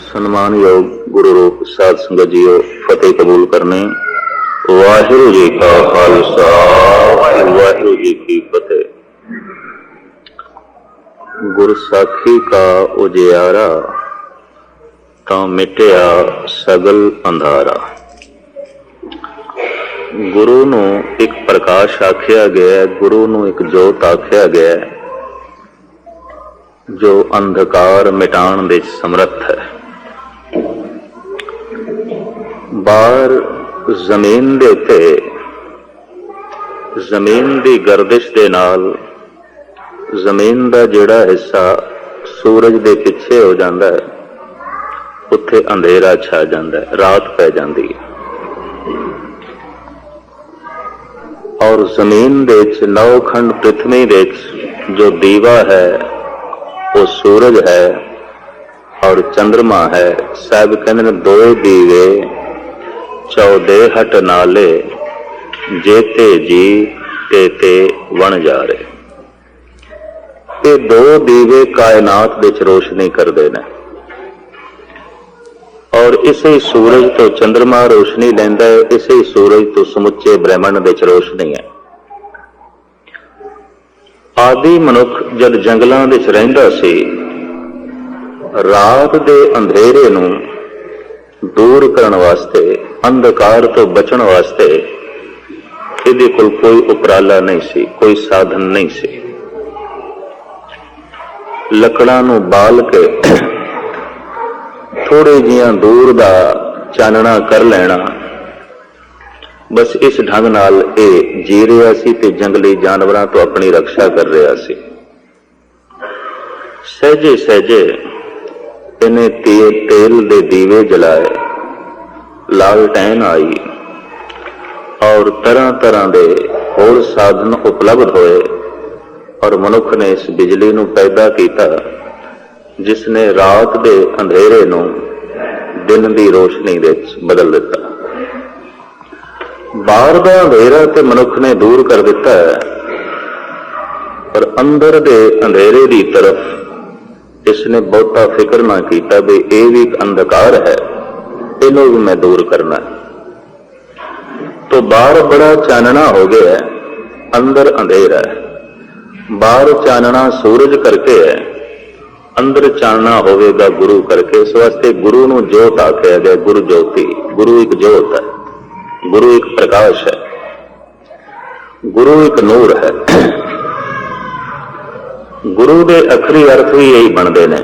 ਸਨਮਾਨਯੋਗ ਗੁਰੂ ਰੂਪ ਸਾਧ ਸੰਗਤ ਜੀਓ, ਫਤਿਹ ਕਬੂਲ ਕਰਨੇ। ਵਾਹਿਗੁਰੂ ਜੀ ਕਾ ਖਾਲਸਾ, ਵਾਹਿਗੁਰੂ ਜੀ ਕੀ ਫਤਿਹ। ਗੁਰਸਾਖੀ ਕਾ ਉਜਿਆਰਾ, ਤਾਂ ਮਿਟਿਆ ਸਗਲ ਅੰਧਾਰਾ। ਗੁਰੂ ਨੂੰ ਇੱਕ ਪ੍ਰਕਾਸ਼ ਆਖਿਆ ਗਿਆ, ਗੁਰੂ ਨੂੰ ਇੱਕ ਜੋਤ ਆਖਿਆ ਗਿਆ, ਜੋ ਅੰਧਕਾਰ ਮਿਟਾਉਣ ਵਿੱਚ ਸਮਰੱਥ ਹੈ। ਬਾਹਰ ਜ਼ਮੀਨ ਦੇ ਉੱਤੇ ਜ਼ਮੀਨ ਦੀ ਗਰਦਿਸ਼ ਦੇ ਨਾਲ ਜ਼ਮੀਨ ਦਾ ਜਿਹੜਾ ਹਿੱਸਾ ਸੂਰਜ ਦੇ ਪਿੱਛੇ ਹੋ ਜਾਂਦਾ ਹੈ, ਉੱਥੇ ਅੰਧੇਰਾ ਛਾ ਜਾਂਦਾ ਹੈ, ਰਾਤ ਪੈ ਜਾਂਦੀ ਹੈ। ਔਰ ਜ਼ਮੀਨ ਦੇ ਵਿੱਚ ਨੌਖੰਡ ਪ੍ਰਿਥਵੀ ਦੇ ਵਿੱਚ ਜੋ ਦੀਵਾ ਹੈ ਉਹ ਸੂਰਜ ਹੈ ਔਰ ਚੰਦਰਮਾ ਹੈ। ਸਾਹਿਬ ਕਹਿੰਦੇ ਨੇ ਦੋ ਦੀਵੇ ਚੌਦੇ ਹਟ ਨਾਲੇ, ਜੇਤੇ ਜੀ ਤੇ ਵਣ ਜਾ ਰਹੇ। ਇਹ ਦੋ ਦੀਵੇ ਕਾਇਨਾਤ ਵਿੱਚ ਰੋਸ਼ਨੀ ਕਰਦੇ ਨੇ ਔਰ ਇਸੇ ਸੂਰਜ ਤੋਂ ਚੰਦਰਮਾ ਰੋਸ਼ਨੀ ਲੈਂਦਾ ਹੈ, ਇਸੇ ਸੂਰਜ ਤੋਂ ਸਮੁੱਚੇ ਬ੍ਰਹਿਮੰਡ ਵਿੱਚ ਰੋਸ਼ਨੀ ਹੈ। ਆਦਿ ਮਨੁੱਖ ਜਦ ਜੰਗਲਾਂ ਵਿੱਚ ਰਹਿੰਦਾ ਸੀ, ਰਾਤ ਦੇ ਅੰਧੇਰੇ ਨੂੰ ਦੂਰ ਕਰਨ ਵਾਸਤੇ, ਅੰਧਕਾਰ ਤੋਂ ਬਚਣ ਵਾਸਤੇ ਇਹਦੇ ਕੋਲ ਕੋਈ ਉਪਰਾਲਾ ਨਹੀਂ ਸੀ, ਕੋਈ ਸਾਧਨ ਨਹੀਂ ਸੀ। ਲੱਕੜਾਂ ਨੂੰ ਬਾਲ ਕੇ ਥੋੜੇ ਜਿਹਾ ਦੂਰ ਦਾ ਚਾਨਣਾ ਕਰ ਲੈਣਾ, ਬਸ ਇਸ ਢੰਗ ਨਾਲ ਇਹ ਜੀ ਰਿਹਾ ਸੀ ਤੇ ਜੰਗਲੀ ਜਾਨਵਰਾਂ ਤੋਂ ਆਪਣੀ ਰੱਖਿਆ ਕਰ ਰਿਹਾ ਸੀ। ਸਹਿਜੇ ਸਹਿਜੇ ਇਹਨੇ ਤੇਲ ਦੇ ਦੀਵੇ ਜਲਾਏ, ਲਾਲਟੈਨ ਆਈ ਔਰ ਤਰ੍ਹਾਂ ਤਰ੍ਹਾਂ ਦੇ ਹੋਰ ਸਾਧਨ ਉਪਲਬਧ ਹੋਏ ਔਰ ਮਨੁੱਖ ਨੇ ਇਸ ਬਿਜਲੀ ਨੂੰ ਪੈਦਾ ਕੀਤਾ, ਜਿਸ ਨੇ ਰਾਤ ਦੇ ਅੰਧੇਰੇ ਨੂੰ ਦਿਨ ਦੀ ਰੋਸ਼ਨੀ ਵਿੱਚ ਬਦਲ ਦਿੱਤਾ। ਬਾਹਰ ਦਾ ਅੰਧੇਰਾ ਤੇ ਮਨੁੱਖ ਨੇ ਦੂਰ ਕਰ ਦਿੱਤਾ ਹੈ, ਪਰ ਅੰਦਰ ਦੇ ਅੰਧੇਰੇ ਦੀ ਤਰਫ ਇਸ ਨੇ ਬਹੁਤਾ ਫਿਕਰ ਨਾ ਕੀਤਾ ਵੀ ਇਹ ਵੀ ਇੱਕ ਅੰਧਕਾਰ ਹੈ, ਇਹਨੂੰ ਵੀ ਮੈਂ ਦੂਰ ਕਰਨਾ ਹੈ। ਤੋ ਬਾਹਰ ਬੜਾ ਚਾਨਣਾ ਹੋ ਗਿਆ, ਅੰਦਰ ਅੰਧੇਰਾ ਹੈ। ਬਾਹਰ ਚਾਨਣਾ ਸੂਰਜ ਕਰਕੇ ਹੈ, ਅੰਦਰ ਚਾਨਣਾ ਹੋਵੇਗਾ ਗੁਰੂ ਕਰਕੇ। ਇਸ ਵਾਸਤੇ ਗੁਰੂ ਨੂੰ ਜੋਤ ਆਖਿਆ ਗਿਆ, ਗੁਰੂ ਜੋਤੀ। ਗੁਰੂ ਇੱਕ ਜੋਤ ਹੈ, ਗੁਰੂ ਇੱਕ ਪ੍ਰਕਾਸ਼ ਹੈ, ਗੁਰੂ ਇੱਕ ਨੂਰ ਹੈ। ਗੁਰੂ ਦੇ ਅਖਰੀ ਅਰਥ ਵੀ ਇਹੀ ਬਣਦੇ ਨੇ।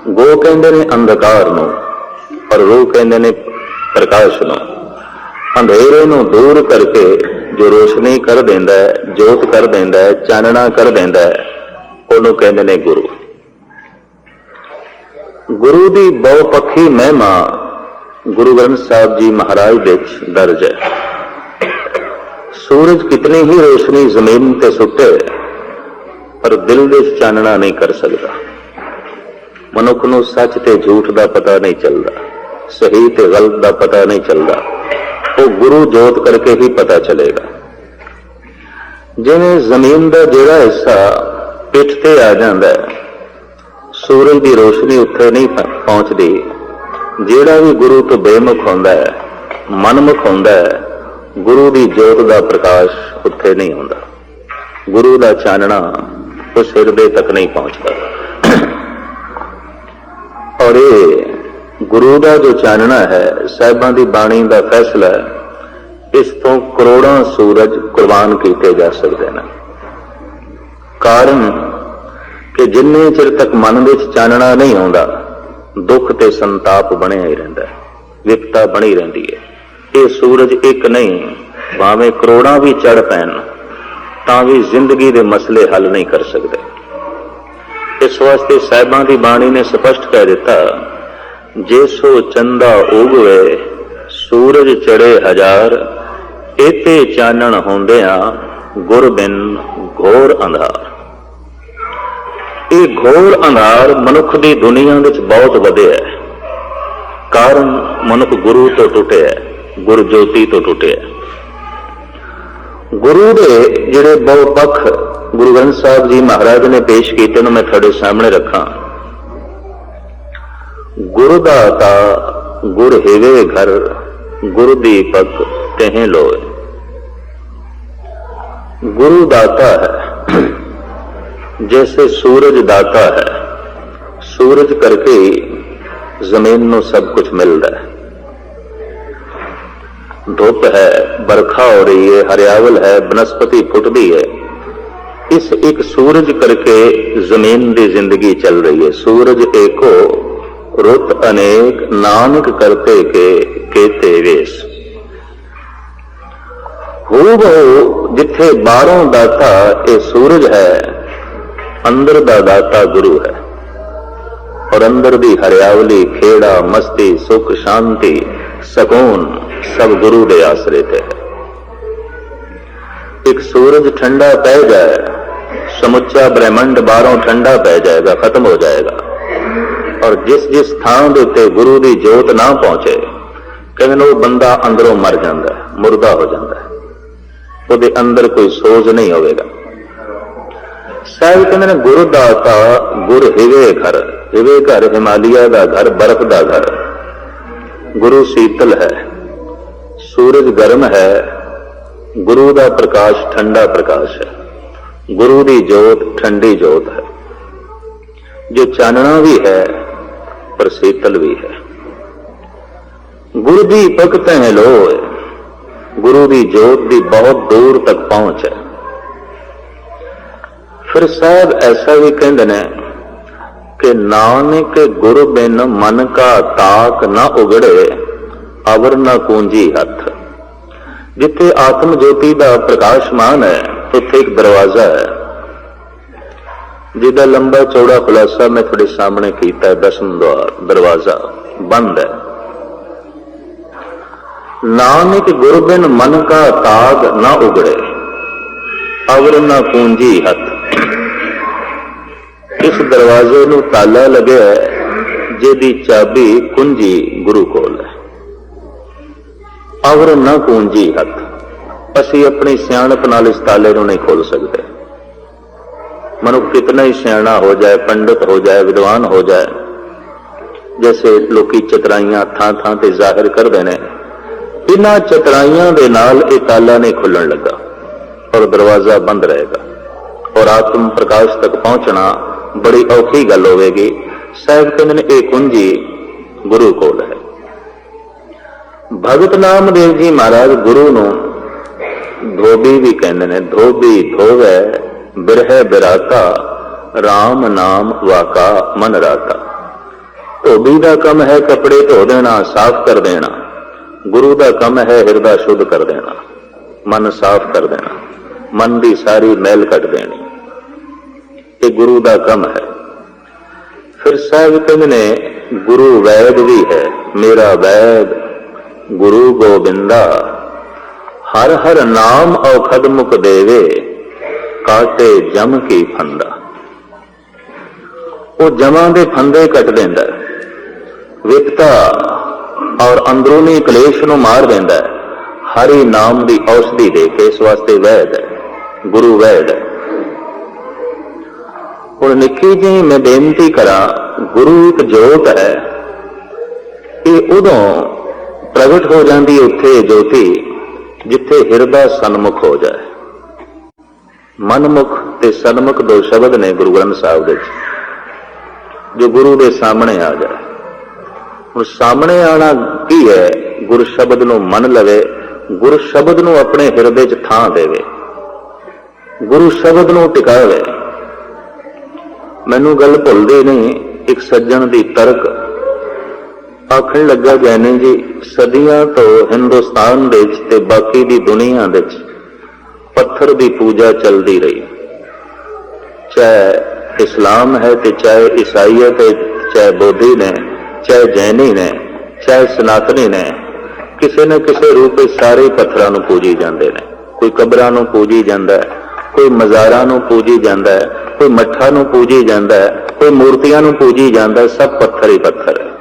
ਗੋ ਕਹਿੰਦੇ ਨੇ ਅੰਧਕਾਰ ਨੂੰ, ਪਰ ਰੂਹ ਕਹਿੰਦੇ ਨੇ ਪ੍ਰਕਾਸ਼ ਨੂੰ। ਅੰਧੇਰੇ ਨੂੰ ਦੂਰ ਕਰਕੇ ਜੋ ਰੋਸ਼ਨੀ ਕਰ ਦਿੰਦਾ ਹੈ, ਜੋਤ ਕਰ ਦਿੰਦਾ ਹੈ, ਚਾਨਣਾ ਕਰ ਦਿੰਦਾ ਹੈ, ਉਹਨੂੰ ਕਹਿੰਦੇ ਨੇ ਗੁਰੂ। ਗੁਰੂ ਦੀ ਬਹੁਪੱਖੀ ਮਹਿਮਾ ਗੁਰੂ ਗ੍ਰੰਥ ਸਾਹਿਬ ਜੀ ਮਹਾਰਾਜ ਵਿੱਚ ਦਰਜ ਹੈ। ਸੂਰਜ ਕਿਤਨੀ ਹੀ ਰੋਸ਼ਨੀ ਜ਼ਮੀਨ ਤੇ ਸੁੱਟੇ, ਪਰ ਦਿਲ ਦੇ ਚਾਨਣਾ ਨਹੀਂ ਕਰ ਸਕਦਾ। ਮਨੁੱਖ ਨੂੰ ਸੱਚ ਤੇ ਝੂਠ ਦਾ ਪਤਾ ਨਹੀਂ ਚੱਲਦਾ, ਸਹੀ ਤੇ ਗਲਤ ਦਾ ਪਤਾ ਨਹੀਂ ਚੱਲਦਾ, ਉਹ ਗੁਰੂ ਜੋਤ ਕਰਕੇ ਹੀ ਪਤਾ ਚਲੇਗਾ। ਜਿਵੇਂ ਜ਼ਮੀਨ ਦਾ ਜਿਹੜਾ ਹਿੱਸਾ ਪਿੱਠ ਤੇ ਆ ਜਾਂਦਾ ਹੈ, ਸੂਰਜ ਦੀ ਰੋਸ਼ਨੀ ਉੱਥੇ ਨਹੀਂ ਪਹੁੰਚਦੀ। ਜਿਹੜਾ ਵੀ ਗੁਰੂ ਤੋਂ ਬੇਮੁਖ ਹੁੰਦਾ ਹੈ, ਮਨਮੁਖ ਹੁੰਦਾ ਹੈ, ਗੁਰੂ ਦੀ ਜੋਤ ਦਾ ਪ੍ਰਕਾਸ਼ ਉੱਥੇ ਨਹੀਂ ਹੁੰਦਾ। ਗੁਰੂ ਦਾ ਚਾਨਣਾ ਉਸ ਹਿਰਦੇ ਤੱਕ ਨਹੀਂ ਪਹੁੰਚਦਾ। ਔਰ ਇਹ ਗੁਰੂ ਦਾ ਜੋ ਚਾਨਣਾ ਹੈ, ਸਾਹਿਬਾਂ ਦੀ ਬਾਣੀ ਦਾ ਫੈਸਲਾ ਹੈ, ਇਸ ਤੋਂ ਕਰੋੜਾਂ ਸੂਰਜ ਕੁਰਬਾਨ ਕੀਤੇ ਜਾ ਸਕਦੇ ਨੇ। ਕਾਰਨ ਕਿ ਜਿੰਨੇ ਚਿਰ ਤੱਕ ਮਨ ਵਿੱਚ ਚਾਨਣਾ ਨਹੀਂ ਆਉਂਦਾ, ਦੁੱਖ ਤੇ ਸੰਤਾਪ ਬਣਿਆ ਹੀ ਰਹਿੰਦਾ, ਵਿਪਤਾ ਬਣੀ ਰਹਿੰਦੀ ਹੈ। ਇਹ ਸੂਰਜ ਇੱਕ ਨਹੀਂ, ਭਾਵੇਂ ਕਰੋੜਾਂ ਵੀ ਚੜ ਪੈਣ ਤਾਂ ਵੀ ਜ਼ਿੰਦਗੀ ਦੇ ਮਸਲੇ ਹੱਲ ਨਹੀਂ ਕਰ ਸਕਦੇ। ਇਸ ਵਾਸਤੇ ਸਾਹਿਬਾਂ ਦੀ ਬਾਣੀ ਨੇ ਸਪਸ਼ਟ ਕਹਿ ਦਿੱਤਾ, ਜੇ ਸੋ ਚੰਦਾ ਉਗਵੇ ਸੂਰਜ ਚੜੇ ਹਜ਼ਾਰ, ਇਤੇ ਚਾਨਣ ਹੁੰਦਿਆਂ ਗੁਰ ਬਿਨ ਘੋਰ ਅੰਧਾਰ। ਇਹ ਘੋਰ ਅੰਧਾਰ ਮਨੁੱਖ ਦੀ ਦੁਨੀਆ ਵਿੱਚ ਬਹੁਤ ਵਧਿਆ ਹੈ। ਕਾਰਨ ਮਨੁੱਖ ਗੁਰੂ ਤੋਂ ਟੁੱਟਿਆ, ਗੁਰ ਜੋਤੀ ਤੋਂ ਟੁੱਟਿਆ। ਗੁਰੂ ਦੇ ਜਿਹੜੇ ਬਹੁਪੱਖ ਗੁਰੂ ਗ੍ਰੰਥ ਸਾਹਿਬ ਜੀ ਮਹਾਰਾਜ ਨੇ ਪੇਸ਼ ਕੀਤੇ ਨੂੰ ਮੈਂ ਤੁਹਾਡੇ ਸਾਹਮਣੇ ਰੱਖਾਂ। गुरु दाता गुर हिवे घर, गुरु दीपक कहें लोए। गुरु दाता है, जैसे सूरज दाता है। सूरज करके ही जमीन में सब कुछ मिलता है। धुप है, बरखा हो रही है, हरियावल है, बनस्पति फुटती है, इस एक सूरज करके जमीन की जिंदगी चल रही है। सूरज एको रुत अनेक, नानक करते के केते वेश। हो जिथे बारों दाता ये सूरज है, अंदर दा दाता गुरु है। और अंदर दी हरियावली, खेड़ा, मस्ती, सुख, शांति, सकून सब गुरु दे आसरे ते है। एक सूरज ठंडा पै जाए, समुचा ब्रह्मंड बारों ठंडा पै जाएगा, खत्म हो जाएगा। और जिस जिस थां दे उत्ते गुरु दी जोत ना पहुंचे, कहने वो बंदा अंदरों मर जाता है, मुर्दा हो जाता है, ਉਹਦੇ अंदर कोई सोच नहीं होगा। साहिब कहते हैं गुरु दाता गुर हिवे घर। हिवे घर हिमालय का घर, बर्फ का घर। गुरु शीतल है, सूरज गर्म है, गुरु का प्रकाश ठंडा प्रकाश है। गुरु की जोत ठंडी जोत है, जो चानना भी है पर शीतल भी है। गुरु दीपक तह लो, गुरु की जोत की बहुत दूर तक पहुंच है। फिर साहब ऐसा भी कहते हैं कि नानक गुरु बिन मन का ताक न उगड़े, अवर न कूंजी हथ। जिथे आत्म ज्योति का प्रकाशमान है, उत्थे एक दरवाजा है, जिसका लंबा चौड़ा खुलासा मैं थोड़े सामने किया है। 10वां द्वार, दरवाजा बंद है। नानक गुरु बिन मन का ताग न उगड़े, अवर न पूंजी हथ। इस दरवाजे नूं ताला लगे है, जिहदी चाबी कुंजी गुरु कोल है। अवर न पूंजी हथ। असी अपनी सियाणप नाल इस ताले नूं नहीं खोल सकते। मनुख कितना ही सियाणा हो जाए, पंडित हो जाए, विद्वान हो जाए, जैसे लोकी चतराइयां थां थां ते जाहिर करते हैं, इन्हां चतराइयां दे नाल ये ताला नहीं खुलण लगा और दरवाजा बंद रहेगा। और आत्म प्रकाश तक पहुंचना बड़ी औखी गल होगी। साहिब कहते हैं ये कुंजी गुरु कोल है। भगत नामदेव जी महाराज गुरु नूं धोबी भी कहते हैं। धोबी धोवे बिरह बिराता, राम नाम वाका मन राता। धोबी का कम है कपड़े धो देना, साफ कर देना। गुरु का कम है हिरदा शुद्ध कर देना, मन साफ कर देना, मन की सारी मैल कट देनी। ये गुरु का कम है। फिर साहब कहते ने गुरु वैद भी है। मेरा वैद गुरु गोबिंदा, हर हर नाम औखद मुख देवे, काटे जम की फंदा। वो जमा दे फंदे कट देंदा, विपता और अंदरूनी कलेश नूं मार देंदा है। हरि नाम की औषधि दे के, इस वास्ते वैद है, गुरु वैद है। हुण निक्की जी मैं बेनती करा, गुरु एक जोत है, ये उदों प्रगट हो जाती उत्थे ज्योति जिथे हिरदा सन्मुख हो जाए। मनमुख ते सन्मुख दो शब्द ने गुरु ग्रंथ साहिब दे, जो गुरु के सामने आ जाए। हुण सामने आना की है? गुरु शब्द नूं मन लवे, गुरु शब्द नूं अपने हिरदे च थां देवे, गुरु शब्द नूं टिकावे। मैनू गल भुलदी नहीं, एक सज्जन दी तर्क आखण लगा, जैनी जी सदियां तो हिंदुस्तान दे विच ते बाकी दी दुनिया दे विच पत्थर दी पूजा चलती रही। चाहे इस्लाम है ते चाहे ईसाईयत है, चाहे बोधी ने, चाहे जैनी ने, चाहे सनातनी ने, किसी न किसी रूप में सारे पत्थरां नूं पूजी जाते हैं। कोई कबरां नूं पूजी जाता है, कोई मज़ारां नूं पूजी जाता है, कोई मठ्ठां नूं पूजी जाता है, कोई मूर्तियां नूं पूजी जाता है। सब पत्थर ही पत्थर है।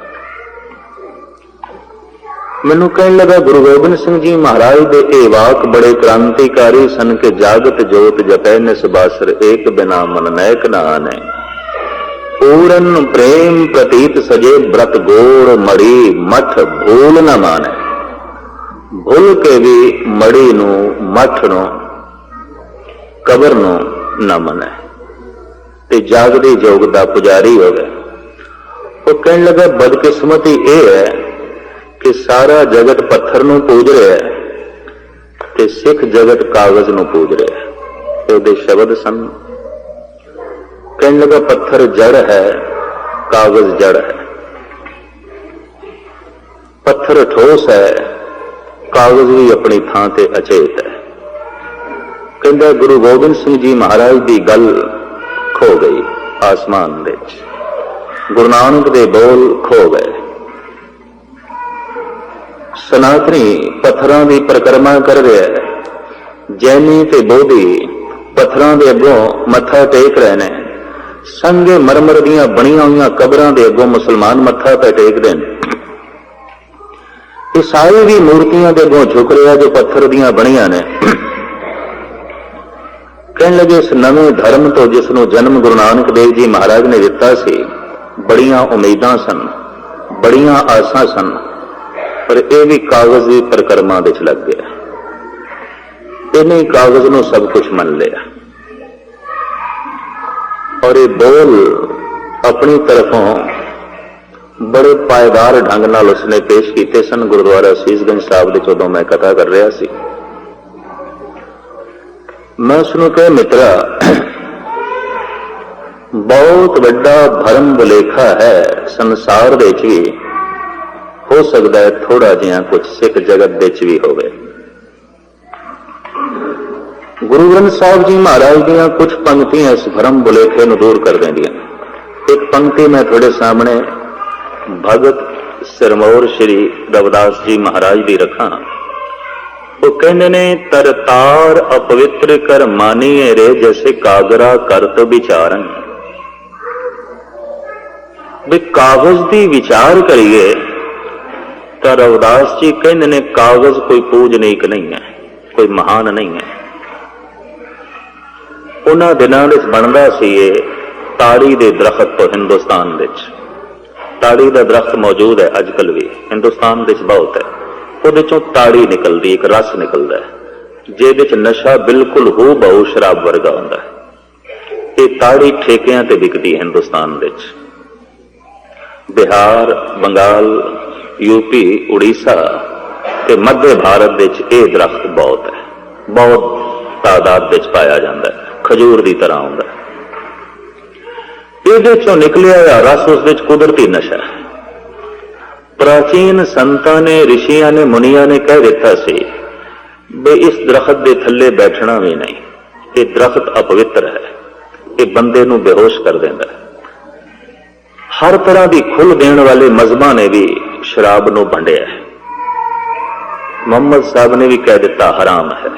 मैनू कहने लगा, गुरु गोबिंद सिंह जी महाराज दे ये वाक बड़े क्रांतिकारी सन कि जागत जोत जपै निस बासर, एक बिना मन नैक ना आने। पूरन प्रेम प्रतीत सजे व्रत गोड़ मड़ी मठ भूल न माने। भूल के भी मड़ी नू मठ नू कबर नू न मने ते जागदी जोग दा पुजारी हो गए। वो कहने लगा बदकिस्मती यह है कि सारा जगत पत्थर नू पूज रहा है ते सिख जगत कागज नू पूज रहा है। उहदे शब्द सन। कहने लगा पत्थर जड़ है, कागज जड़ है। पत्थर ठोस है, कागज भी अपनी थां ते अचेत है। कहंदा गुरु गोबिंद सिंह जी महाराज की गल खो गई आसमान दे विच, गुरु नानक दे बोल खो गए। सनातनी पत्थरां दी परिक्रमा कर रहा है, जैनी ते बोधी पत्थरां दे अगों मत्था टेक रहे ने। संगे मरमर दीयां बणीआं होईआं कबरां दे अगों मुसलमान मत्था पे टेकदे ने। ये सारी भी मूर्तियां दे अगों झुक रहा जो पत्थर दीयां बणीआं ने। कहने लगे इस नवे धर्म तो जिसनों जन्म गुरु नानक देव जी महाराज ने दिता सी, बड़ियां उम्मीदां सन, बड़ियां आसां सन, पर यह भी कागज की परिक्रमा विच लग गया। इन्हें कागज नूं सब कुछ मन लिया और ये बोल अपनी तरफों बड़े पायदार ढंग नाल उसने पेश किए सन। गुरुद्वारा सीसगंज साहब दे उदों मैं कथा कर रहा सी। मैं उसनूं कहा मित्रा बहुत बड़ा भरम भुलेखा है संसार दे विच भी, हो सकता है थोड़ा जिहा कुछ सिख जगत दे विच भी होवे। गुरु ग्रंथ साहब जी महाराज दीयां कुछ पंक्तियां इस भरम भुलेखे नूं दूर कर देंदियां। एक पंक्ति मैं थोड़े सामने भगत सिरमौर श्री रविदास जी महाराज दी रखा। वो कहते ने तरतार अपवित्र कर मानिए रे जैसे कागरा करत विचारन। भी कागज की विचार करिए तो रविदास जी कहते ने कागज कोई पूजनीक नहीं है, कोई महान नहीं है। उन्हां दिनां विच बनदा सी ताड़ी दे दरख्त तो हिंदुस्तान विच। ताड़ी दा दरख्त मौजूद है अजकल भी हिंदुस्तान विच बहुत है। ਉਹਦੇ ਚੋਂ ਤਾੜੀ निकलती, एक रस निकलता है ਜਿਹਦੇ ਚ नशा बिल्कुल हू बहु शराब वर्गा ਹੁੰਦਾ है। ये ताड़ी ठेकिਆਂ ਤੇ ਵਿਕਦੀ है हिंदुस्तान विच। बिहार, बंगाल, यूपी, उड़ीसा ते मध्य भारत विच ये दरख्त बहुत है, बहुत तादाद विच पाया जाता है, खजूर की तरह ਹੁੰਦਾ है। ਇਹਦੇ ਚੋਂ ਨਿਕਲਿਆ ਹੋਇਆ रस उस विच कुदरती नशा है। प्राचीन संतां ने, ऋषियां ने, मुनिया ने कह दिता सी बे इस दरख्त के थले बैठना भी नहीं, ये दरख्त अपवित्र है, ये बंदे नूं बेहोश कर देंदा है। हर तरह की खुल देने वाले मजहबां ने भी शराब नूं वंडिया है। मुहम्मद साहब ने भी कह दिता हराम है,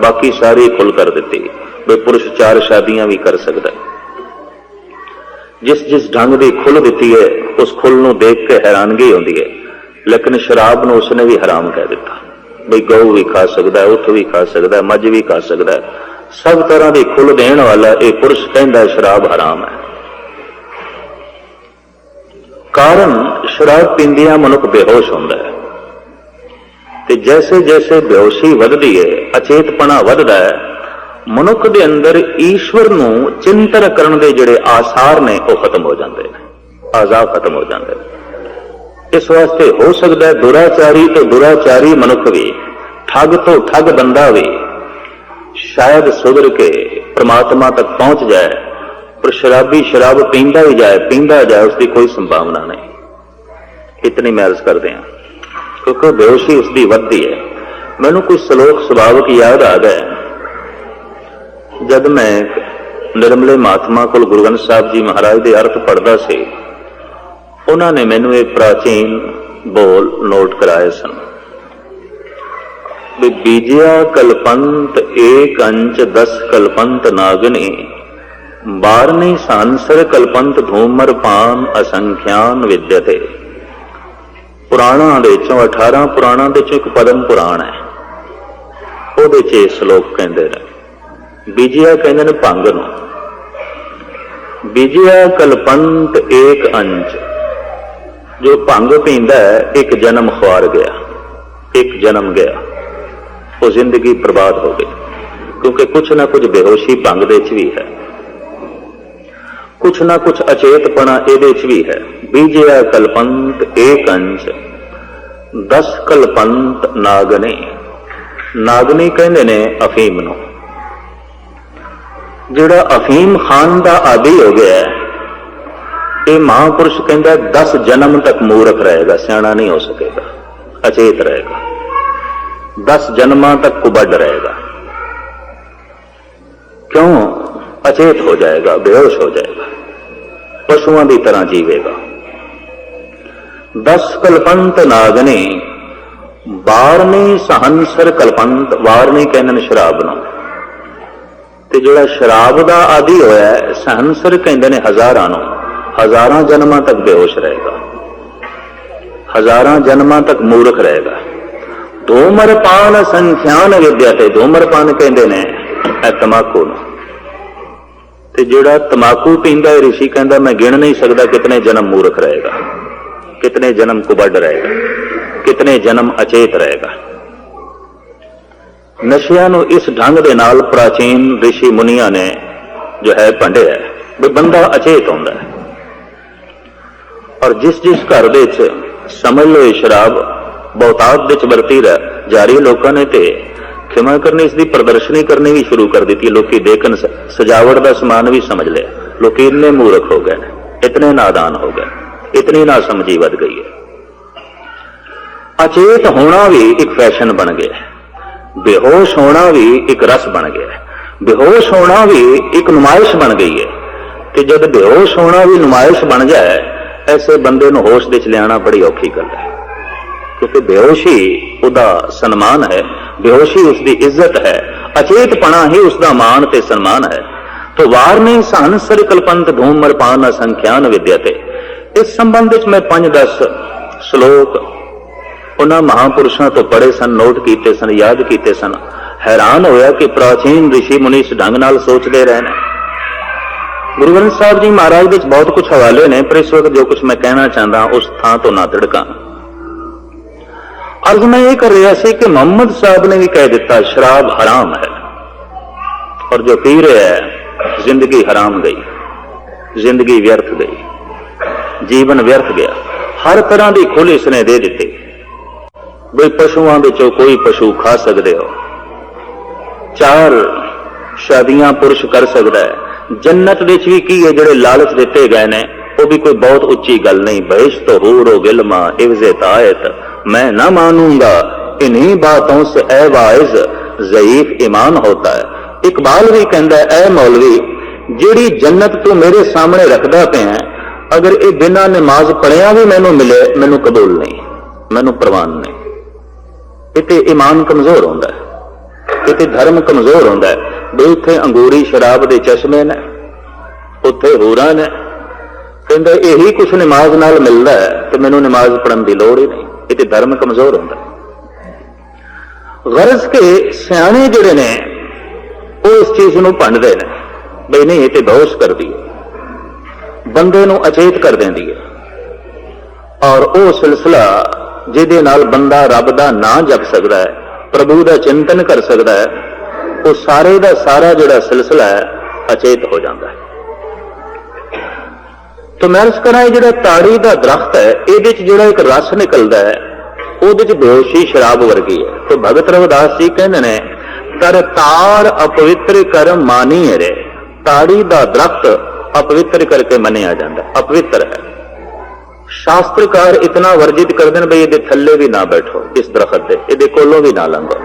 बाकी सारी खुल कर दी। बे पुरुष 4 शादियां भी कर सकता है। जिस जिस ढंग की खुल दी है उस खुल नूं देख के हैरानगी होती है, लेकिन शराब नूं उसने भी हराम कह दिता। बई गौ भी खा सकता है, उठ भी खा सकता है, मझ भी खा सकता है, सब तरह की खुल देने वाला एक पुरुष कहता है शराब हराम है। कारण शराब पींदिया मनुख बेहोश होता है ते जैसे जैसे बेहोशी वधदी है, अचेतपना वधदा है, मनुख के अंदर ईश्वर नूं चिंतन करन दे जिहड़े आसार ने वो खत्म हो जाते हैं, आज़ा खत्म हो जाते हैं। इस वास्ते हो सकता है दुराचारी तो दुराचारी मनुख भी, ठग तो ठग बंदा भी शायद सुधर के परमात्मा तक पहुंच जाए, पर शराबी शराब पींदा ही जाए उसकी कोई संभावना नहीं। इतनी मैं अर्ज करते हैं क्योंकि बेहोशी उसकी वधदी है। मैनू कुछ श्लोक सुभावक याद आ गए जब मैं निर्मले महात्मा को गुरु ग्रंथ साहब जी महाराज के अर्थ पढ़ता से, उन्होंने मैनू एक प्राचीन बोल नोट कराए सन। बीजिया कल्पंत एक अंच 10 कल्पंत नागनी, 12 सांसर कल्पंत धूमर पान असंख्यान विद्यते। पुराणा दे चों 18 पुराणा दे चों एक पदम पुराण है, वो श्लोक कहते हैं। बीजिया कहते हैं भंग नूं, विजया कल्पंत एक अंश, जो भंग पींदा है एक जन्म खुआर गया, एक जन्म गया, वो जिंदगी बर्बाद हो गई। क्योंकि कुछ ना कुछ बेहोशी भंग दे च भी है, कुछ ना कुछ अचेतपना इहदे च भी है। बीजया कल्पंत एक अंश 10 कल्पंत नागने, नागनी कहंदे ने अफीम नूं। जिहड़ा अफीम खान का आदि हो गया है, ये महापुरुष कहता 10 जन्म तक मूर्ख रहेगा, सियाणा नहीं हो सकेगा, अचेत रहेगा, 10 जन्मां तक कुबड़ रहेगा। क्यों? अचेत हो जाएगा, बेहोश हो जाएगा, पशुओं की तरह जीवेगा। 10 कल्पंत नागने, वारनी सहंसर कल्पंत, वारनी कहते शराब नूं, ते जिहड़ा शराब का आदि होया है सहंसर कहते हैं हजारां नूं, हजारां जन्मां तक बेहोश रहेगा, हजारां जन्मां तक मूर्ख रहेगा। धूम्रपान संख्यान विद्या, ते धूम्रपान कहते हैं तमाकू नूं, ते जिहड़ा तमाकू पींदा है ऋषि कहता मैं गिण नहीं सकता कितने जन्म मूर्ख रहेगा, कितने जन्म कुबड़ रहेगा, कितने जन्म अचेत रहेगा। नशिया नूं इस ढंग दे नाल प्राचीन ऋषि मुनिया ने जो है भंडिया है भी बंदा अचेत होंदा है। और जिस जिस घर दे समझ लो शराब बहुतात विच वरती जा रही, लोगों ने ते खिमा करनी इसकी प्रदर्शनी करनी भी शुरू कर दी। लोग देखन सजावट का समान भी समझ लिया, लोग इतने मूर्ख हो गए, इतने नादान हो गए, इतनी ना समझी वध गई है। अचेत होना भी एक फैशन बन गया है, बेहोश होना भी एक रस बन गया है, बेहोश होना भी एक नुमाइश बन गई है। कि जब बेहोश होना भी नुमाइश बन जाए, ऐसे बंदे नूं होश दे च लियाना बड़ी औखी गल है। क्योंकि बेहोशी उसदा सन्मान है, बेहोशी उसकी इज्जत है, अचेतपना ही उसका मान ते सन्मान है। तो वारनी सहंसर कल्पंत धूम्रपान असंख्यान विद्यते, इस संबंध में मैं 5-10 श्लोक उन्हां महापुरुषों तो पढ़े सन, नोट किए सन, याद किए सन। हैरान होया कि प्राचीन ऋषि मुनि इस ढंग नाल सोचते रहे ने। गुरु ग्रंथ साहब जी महाराज विच बहुत कुछ हवाले ने, पर इस वक्त जो कुछ मैं कहना चाहता उस थां तो ना तिड़का। अर्ज मैं ये कर रहा सी कि मोहम्मद साहब ने भी कह दिता शराब हराम है, और जो पी रहा है जिंदगी हराम गई, जिंदगी व्यर्थ गई, जीवन व्यर्थ गया। हर तरह की खुल इसने दे दी बई पशुओं विचों कोई पशु खा सकते हो, 4 शादियां पुरुष कर सकता है। जन्नत विच भी की है जिहड़े लालच दिते गए ने, वो भी कोई बहुत उच्ची गल नहीं। बहिश्त हूरो गिलमा इवज़त आयत, मैं ना मानूंगा इन्हीं बातों से ए वाइज ज़ईफ ईमान होता है। इकबाल भी कहता है ए मौलवी जिहड़ी जन्नत तू मेरे सामने रखदा पिया, अगर ये बिना नमाज पढ़िया भी मैनू मिले, मैनू कबूल नहीं, मैनू प्रवान नहीं। इते ईमान कमजोर होंदा है, इते धर्म कमजोर होंदा है। बे इत्थे अंगूरी शराब दे चश्मे ने, उत्थे होरां ने, कहंदा यही कुछ नमाज नाल मिलदा है ते मैनू नमाज पढ़न दी लोड़ ही नहीं। इते धर्म कमजोर होंदा है। गरज के सियाणे जिहड़े ने वो इस चीज नूं भंडदे ने बई नहीं, इते बेहोश करदी है, बंदे नूं अचेत कर देंदी है। और वो सिलसिला जिहदे नाल बंदा रब दा नां जप सकदा है, प्रभु दा चिंतन कर सकदा है, वो सारे दा सारा जिहड़ा सिलसिला है अचेत हो जाता है। तो मैं अर्ज करा जिहड़ा ताड़ी दा दरख्त है, इहदे च जिहड़ा एक रस निकलदा है, ਉਹਦੇ ਚ बेहोशी शराब वर्गी है। तो भगत रविदास जी कहते हैं तर ताड़ अपवित्र कर मानी रे, ताड़ी दा दरख्त अपवित्र करके मनिया जाता, अपवित्र है। शास्त्रकार इतना वर्जित कर देन बई ये थल्ले भी ना बैठो, इस दरख्त दे ये कोलों भी ना लंघो,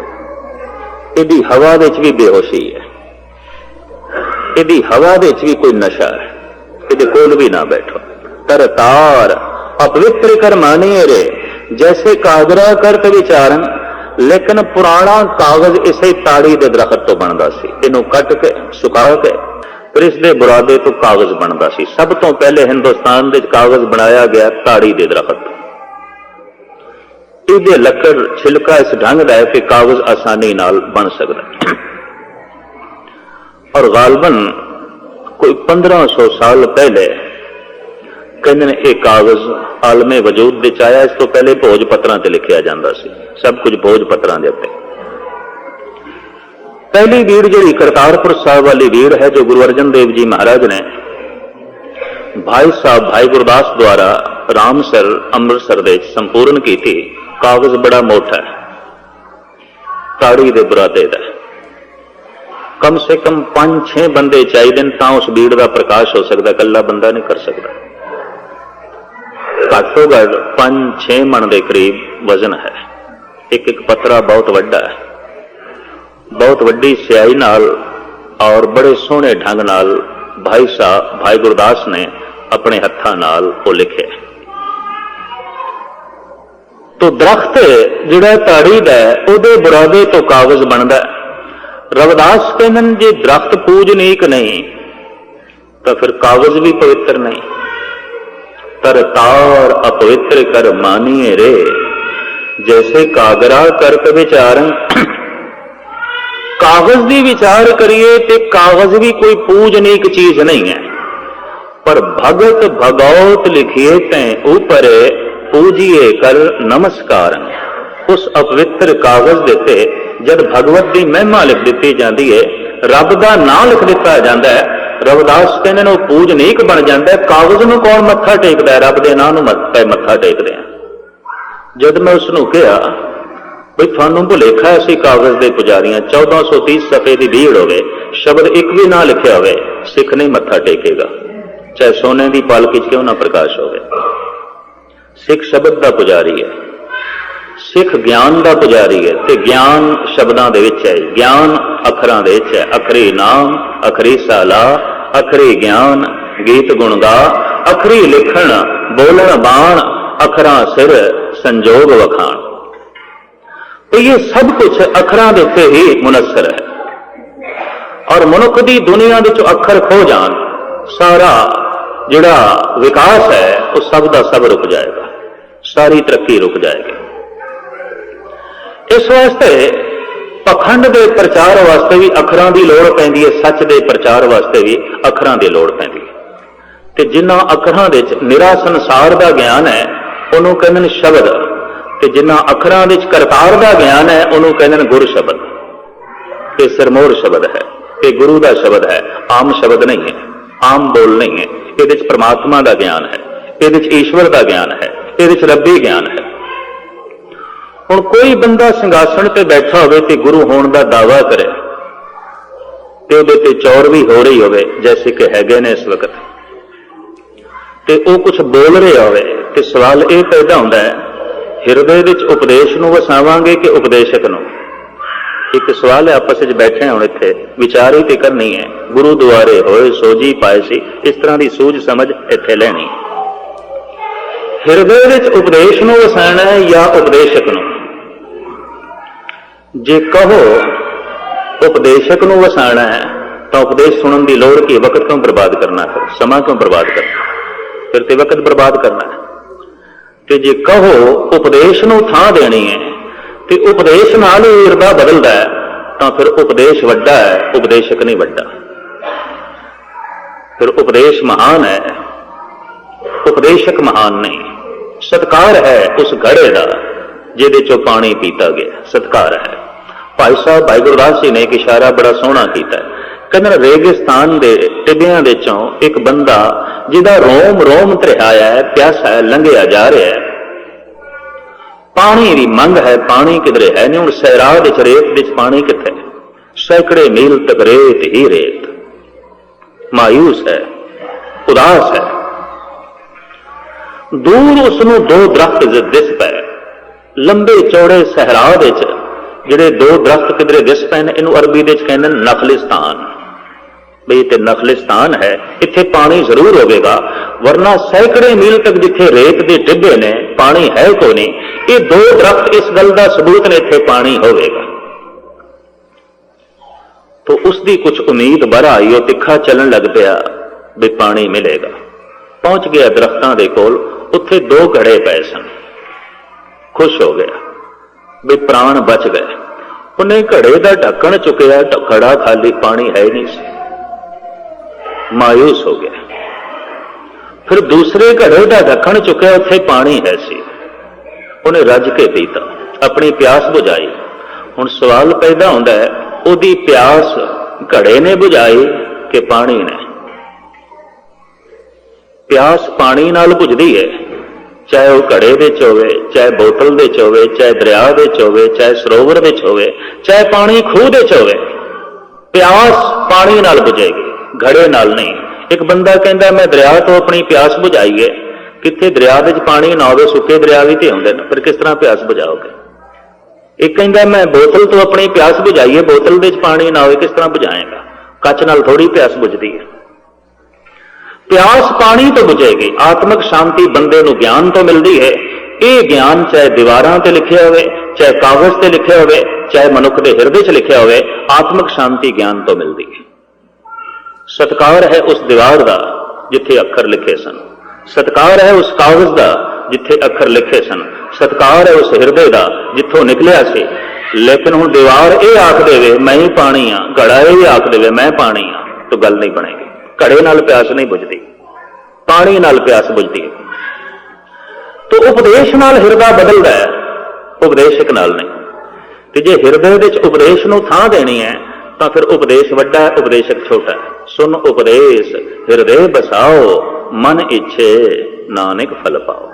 यदि हवा दे भी बेहोशी है, यदि हवा दे भी कोई नशा है, ये कोल भी ना बैठो। तर तार अपवित्र कर मानी रे, जैसे कागरा करत विचारन, लेकिन पुराना कागज इसे ताड़ी दे दरख्त तो बनता सी, इनू कट के सुखा के फिर इसके बुरादे तो कागज बनता सी। सब तो पहले हिंदुस्तान दे कागज बनाया गया ताड़ी दे दरख्त। इहदे लकड़ छिलका इस ढंग दा है कि कागज आसानी नाल बन सकता। और गालबन कोई 1500 साल पहले कहते ने एक कागज आलमे वजूद विच आया। इस तो पहले भोज पत्रों ते लिखिया जाता सी, सब कुछ भोज पत्रों के उत्ते। पहली भीड़ जी करतारपुर साहब वाली भीड़ है, जो गुरु अर्जन देव जी महाराज ने भाई साहब भाई गुरदास द्वारा रामसर अमृतसर दे संपूर्ण की थी। कागज बड़ा मोटा है, ताड़ी दे बुरादे दा, कम से कम 5-6 बंदे चाहिए ता उस भीड़ का प्रकाश हो सकता, कला बंदा नहीं कर सकता। घट्टो घट 5-6 मन के करीब वजन है। एक एक पत्रा बहुत वड्डा है, बहुत वड्डी स्याही नाल और बड़े सोहने ढंग नाल भाई साहब भाई गुरदास ने अपने हत्थां नाल वो लिखे। तो दरख्त जिहड़ा ताड़ी दा उहदे बुरादे तो कागज बनदा। रविदास कहंदे ने जे दरख्त पूजनीक नहीं तो फिर कागज भी पवित्र नहीं। तर तार अपवित्र कर मानिए रे, जैसे कागरा करत विचारन। कागज की विचार करिए तो कागज भी कोई पूजनीक चीज नहीं है, पर भगत भगौत लिखिए तैं ऊपर पूजिए कर नमस्कार। उस अपवित्र कागज देते जब भगवत की महिमा लिख दी जाती है, रब का नाम लिख दिता जाता है, रविदास कहते हैं पूजनीक बन जाता है। कागज में कौन मत्था टेकता है? रब के नाम मत्था टेकते हैं। जब मैं उसनों कहा बई थानू भुलेखा असी कागज के पुजारियां, 1430 सफे की भीड़ होवे, शब्द एक भी ना लिखा होवे, सिख नहीं मत्था टेकेगा, चाहे सोने की पालकी च क्यों ना प्रकाश होवे। सिख शब्द का पुजारी है, सिख ज्ञान का पुजारी है, ते ज्ञान शब्दों के विच है, ज्ञान अखरां दे विच है। अखरी नाम, अखरी साला, अखरी ज्ञान, गीत गुण गा, अखरी लिखण, बोलन बाण, अखरां सिर, संजोग वखाण। तो ये सब कुछ अखरां दे उत्ते ही मुनसर है। और मनुख की दुनिया विच अखर खो जान, सारा जिहड़ा विकास है वो सब का सब रुक जाएगा, सारी तरक्की रुक जाएगी। इस वास्ते पखंड के प्रचार वास्ते भी अखरां की लोड़ पैंदी है, सच के प्रचार वास्ते भी अखरां की लोड़ पैंदी है। ते जिन्हां अखरां दे विच निरा संसार का ज्ञान है उन्होंने कहते हैं शब्द, ते जिन्हां अखरां दे विच करतार का ज्ञान है उन्होंने कहते हैं गुर शब्द। ये सिरमौर शब्द है, ये गुरु का शब्द है, आम शब्द नहीं है, आम बोल नहीं है। ये परमात्मा का ज्ञान है, ये ईश्वर का ज्ञान है, ये रब्बी ज्ञान है। हुण कोई बंदा सिंघासन पर बैठा होवे ते गुरु होने का दावा करे ते उहदे ते चौर भी हो रही होवे, जैसे कि हैगे ने इस वक्त, ते वो कुछ बोल रहे होवे, ते सवाल ये पैदा होता है हिरदे विच उपदेश नूं वसावांगे कि उपदेशक नूं। एक सवाल है, आपस में बैठे हुण इत्थे विचार ही ते करनी है, गुरु दुआरे होए सोजी पाए सी, इस तरह की सूझ समझ इत्थे लैनी। हिरदे विच उपदेश नूं वसाना है या उपदेशक नूं? जे कहो उपदेशक नूं वसाना है तो उपदेश सुनने की लोड़ की, वक्त क्यों बर्बाद करना है, समा क्यों बर्बाद करना, फिर तो वक्त बर्बाद करना है। तो जे कहो उपदेश नूं थां देनी है तो उपदेश नाल ही हिरदा बदलदा है, तो फिर उपदेश वड्डा है, उपदेशक नहीं वड्डा। फिर उपदेश महान है, उपदेशक महान नहीं। सत्कार है उस घड़े का जिहदे चों पानी पीता गया, सत्कार है। भाई साहब भाई गुरदास जी ने एक इशारा बड़ा सोहना किया है, कहते रेगिस्तान के टिब्बियां दे चों एक बंदा जिहदा रोम रोम त्रिहाया है, प्यासा है, लंघिया जा रहा है, पानी की मंग है, पानी किधरे है नहीं। हुण सैराह विच रेत विच पानी कित्थे, सैकड़े मील तक रेत ही रेत, मायूस है, उदास है। दूर उसनों दो दरख्त दिस पे, लंबे चौड़े सहरा विच जिहड़े दो दरख्त किधरे दिस पे ने, इनू अरबी दे कहंदे नखलिस्तान। बई इत्थे नखलिस्तान है, इत्थे पानी जरूर होगा, वरना सैकड़े मील तक जिथे रेत के टिब्बे ने पानी है को नहीं। ये दो दरख्त इस गल का सबूत ने इत्थे पानी होगा। तो उसकी कुछ उम्मीद बढ़ आई, वो तिखा चलन लग पाया भी पानी मिलेगा। पहुंच गया दरख्तां दे कोल, उत्थे दो घड़े पए सन, खुश हो गया भी प्राण बच गए। उन्हें घड़े का ढक्कन चुकया, घड़ा खाली, पानी है नहीं सी। ਮਾਯੂਸ ਹੋ ਗਿਆ। ਫਿਰ ਦੂਸਰੇ ਘੜੇ ਦਾ ਢੱਕਣ ਚੁੱਕਿਆ, ਉੱਥੇ ਪਾਣੀ ਹੈ ਸੀ, ਉਹਨੇ ਰੱਜ ਕੇ ਪੀਤਾ, ਆਪਣੀ ਪਿਆਸ ਬੁਝਾਈ। ਹੁਣ ਸਵਾਲ ਪੈਦਾ ਹੁੰਦਾ ਹੈ, ਉਹਦੀ ਪਿਆਸ ਘੜੇ ਨੇ ਬੁਝਾਈ ਕਿ ਪਾਣੀ ਨੇ? ਪਿਆਸ ਪਾਣੀ ਨਾਲ ਬੁਝਦੀ ਹੈ, ਚਾਹੇ ਉਹ ਘੜੇ ਵਿੱਚ ਹੋਵੇ, ਚਾਹੇ ਬੋਤਲ ਵਿੱਚ ਹੋਵੇ, ਚਾਹੇ ਦਰਿਆ ਵਿੱਚ ਹੋਵੇ, ਚਾਹੇ ਸਰੋਵਰ ਵਿੱਚ ਹੋਵੇ, ਚਾਹੇ ਪਾਣੀ ਖੂਹ ਵਿੱਚ ਹੋਵੇ, ਪਿਆਸ ਪਾਣੀ ਨਾਲ ਬੁਝੇਗੀ, ਘੜੇ ਨਾਲ ਨਹੀਂ। ਇੱਕ ਬੰਦਾ ਕਹਿੰਦਾ ਮੈਂ ਦਰਿਆ ਤੋਂ ਆਪਣੀ ਪਿਆਸ ਬੁਝਾਈ ਹੈ, ਕਿੱਥੇ ਦਰਿਆ ਵਿੱਚ ਪਾਣੀ ਨਾ ਹੋਵੇ, ਸੁੱਕੇ ਦਰਿਆ ਵੀ ਤੇ ਹੁੰਦੇ ਨੇ, ਫਿਰ ਕਿਸ ਤਰ੍ਹਾਂ ਪਿਆਸ ਬੁਝਾਓਗੇ? ਇੱਕ ਕਹਿੰਦਾ ਮੈਂ ਬੋਤਲ ਤੋਂ ਆਪਣੀ ਪਿਆਸ ਬੁਝਾਈ ਹੈ, ਬੋਤਲ ਵਿੱਚ ਪਾਣੀ ਨਾ ਹੋਵੇ, ਕਿਸ ਤਰ੍ਹਾਂ ਬੁਝਾਏਗਾ? ਕੱਚ ਨਾਲ ਥੋੜੀ ਪਿਆਸ ਬੁਝਦੀ ਹੈ। ਪਿਆਸ ਪਾਣੀ ਤੋਂ ਬੁਝੇਗੀ। ਆਤਮਿਕ ਸ਼ਾਂਤੀ ਬੰਦੇ ਨੂੰ ਗਿਆਨ ਤੋਂ ਮਿਲਦੀ ਹੈ। ਇਹ ਗਿਆਨ ਚਾਹੇ ਦੀਵਾਰਾਂ ਤੇ ਲਿਖਿਆ ਹੋਵੇ, ਚਾਹੇ ਕਾਗਜ਼ ਤੇ ਲਿਖਿਆ ਹੋਵੇ, ਚਾਹੇ ਮਨੁੱਖ ਦੇ ਹਿਰਦੇ 'ਚ ਲਿਖਿਆ ਹੋਵੇ, ਆਤਮਿਕ ਸ਼ਾਂਤੀ ਗਿਆਨ ਤੋਂ ਮਿਲਦੀ ਹੈ। ਸਤਿਕਾਰ ਹੈ ਉਸ ਦੀਵਾਰ ਦਾ ਜਿੱਥੇ ਅੱਖਰ ਲਿਖੇ ਸਨ, ਸਤਿਕਾਰ ਹੈ ਉਸ ਕਾਗਜ਼ ਦਾ ਜਿੱਥੇ ਅੱਖਰ ਲਿਖੇ ਸਨ, ਸਤਿਕਾਰ ਹੈ ਉਸ ਹਿਰਦੇ ਦਾ ਜਿੱਥੋਂ ਨਿਕਲਿਆ ਸੀ। ਲੇਕਿਨ ਹੁਣ ਦੀਵਾਰ ਇਹ ਆਖ ਦੇਵੇ ਮੈਂ ਹੀ ਪਾਣੀ ਆ, ਘੜਾ ਇਹ ਆਖ ਦੇਵੇ ਮੈਂ ਪਾਣੀ ਆ, ਤਾਂ ਗੱਲ ਨਹੀਂ ਬਣੇਗੀ। ਘੜੇ ਨਾਲ ਪਿਆਸ ਨਹੀਂ ਬੁਝਦੀ, ਪਾਣੀ ਨਾਲ ਪਿਆਸ ਬੁਝਦੀ ਹੈ। ਤੋ ਉਪਦੇਸ਼ ਨਾਲ ਹਿਰਦਾ ਬਦਲਦਾ ਹੈ, ਉਪਦੇਸ਼ਕ ਨਾਲ ਨਹੀਂ। ਤੇ ਜੇ ਹਿਰਦੇ ਵਿੱਚ ਉਪਦੇਸ਼ ਨੂੰ ਥਾਂ ਦੇਣੀ ਹੈ ਤਾਂ ਫਿਰ ਉਪਦੇਸ਼ ਵੱਡਾ ਹੈ, ਉਪਦੇਸ਼ਕ ਛੋਟਾ ਹੈ। ਸੁਨ ਉਪਦੇਸ਼ ਹਿਰਦੇ ਬਸਾਓ, ਮਨ ਇੱਛੇ ਨਾਨਕ ਫਲ ਪਾਓ।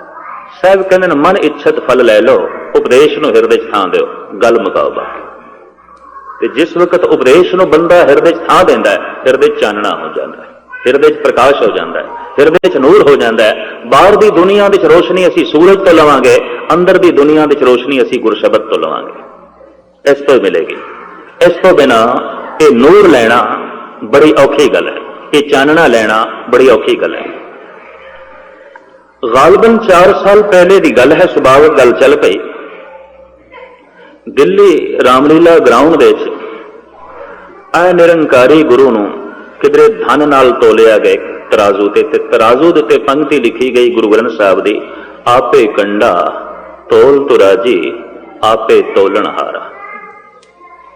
ਸਾਹਿਬ ਕਹਿੰਦੇ ਨੇ ਮਨ ਇੱਛਤ ਫਲ ਲੈ ਲਓ, ਉਪਦੇਸ਼ ਨੂੰ ਹਿਰਦੇ 'ਚ ਥਾਂ ਦਿਓ, ਗੱਲ ਮੁਕਾਓ ਬਾਕੀ। ਤੇ ਜਿਸ ਵਕਤ ਉਪਦੇਸ਼ ਨੂੰ ਬੰਦਾ ਹਿਰਦੇ 'ਚ ਥਾਂ ਦਿੰਦਾ ਹੈ, ਹਿਰਦੇ 'ਚ ਚਾਨਣਾ ਹੋ ਜਾਂਦਾ ਹੈ, ਹਿਰਦੇ 'ਚ ਪ੍ਰਕਾਸ਼ ਹੋ ਜਾਂਦਾ ਹੈ, ਹਿਰਦੇ 'ਚ ਨੂਰ ਹੋ ਜਾਂਦਾ ਹੈ। ਬਾਹਰ ਦੀ ਦੁਨੀਆ ਵਿੱਚ ਰੋਸ਼ਨੀ ਅਸੀਂ ਸੂਰਜ ਤੋਂ ਲਵਾਂਗੇ, ਅੰਦਰ ਦੀ ਦੁਨੀਆ ਵਿੱਚ ਰੋਸ਼ਨੀ ਅਸੀਂ ਗੁਰਸ਼ਬਦ ਤੋਂ ਲਵਾਂਗੇ। ਇਸ ਤੋਂ ਮਿਲੇਗੀ। ਇਸ ਤੋਂ ਬਿਨਾ ਇਹ ਨੂਰ ਲੈਣਾ ਬੜੀ ਔਖੀ ਗੱਲ ਹੈ, ਇਹ ਚਾਨਣਾ ਲੈਣਾ ਬੜੀ ਔਖੀ ਗੱਲ ਹੈ। ਗਾਲਬਨ 4 ਸਾਲ ਪਹਿਲੇ ਦੀ ਗੱਲ ਹੈ, ਸੁਭਾਵਿਕ ਗੱਲ ਚੱਲ ਪਈ। ਦਿੱਲੀ ਰਾਮਲੀਲਾ ਗਰਾਊਂਡ ਵਿੱਚ ਆ ਨਿਰੰਕਾਰੀ ਗੁਰੂ ਨੂੰ ਕਿਧਰੇ ਧਨ ਨਾਲ ਤੋਲਿਆ ਗਿਆ ਤਰਾਜ਼ੂ ਤੇ ਤਰਾਜ਼ੂ ਦੇ ਉੱਤੇ ਪੰਕਤੀ ਲਿਖੀ ਗਈ ਗੁਰੂ ਗ੍ਰੰਥ ਸਾਹਿਬ ਦੀ, ਆਪੇ ਕੰਡਾ ਤੋਲ ਤੁਰਾਜੀ ਆਪੇ ਤੋਲਣਹਾਰਾ।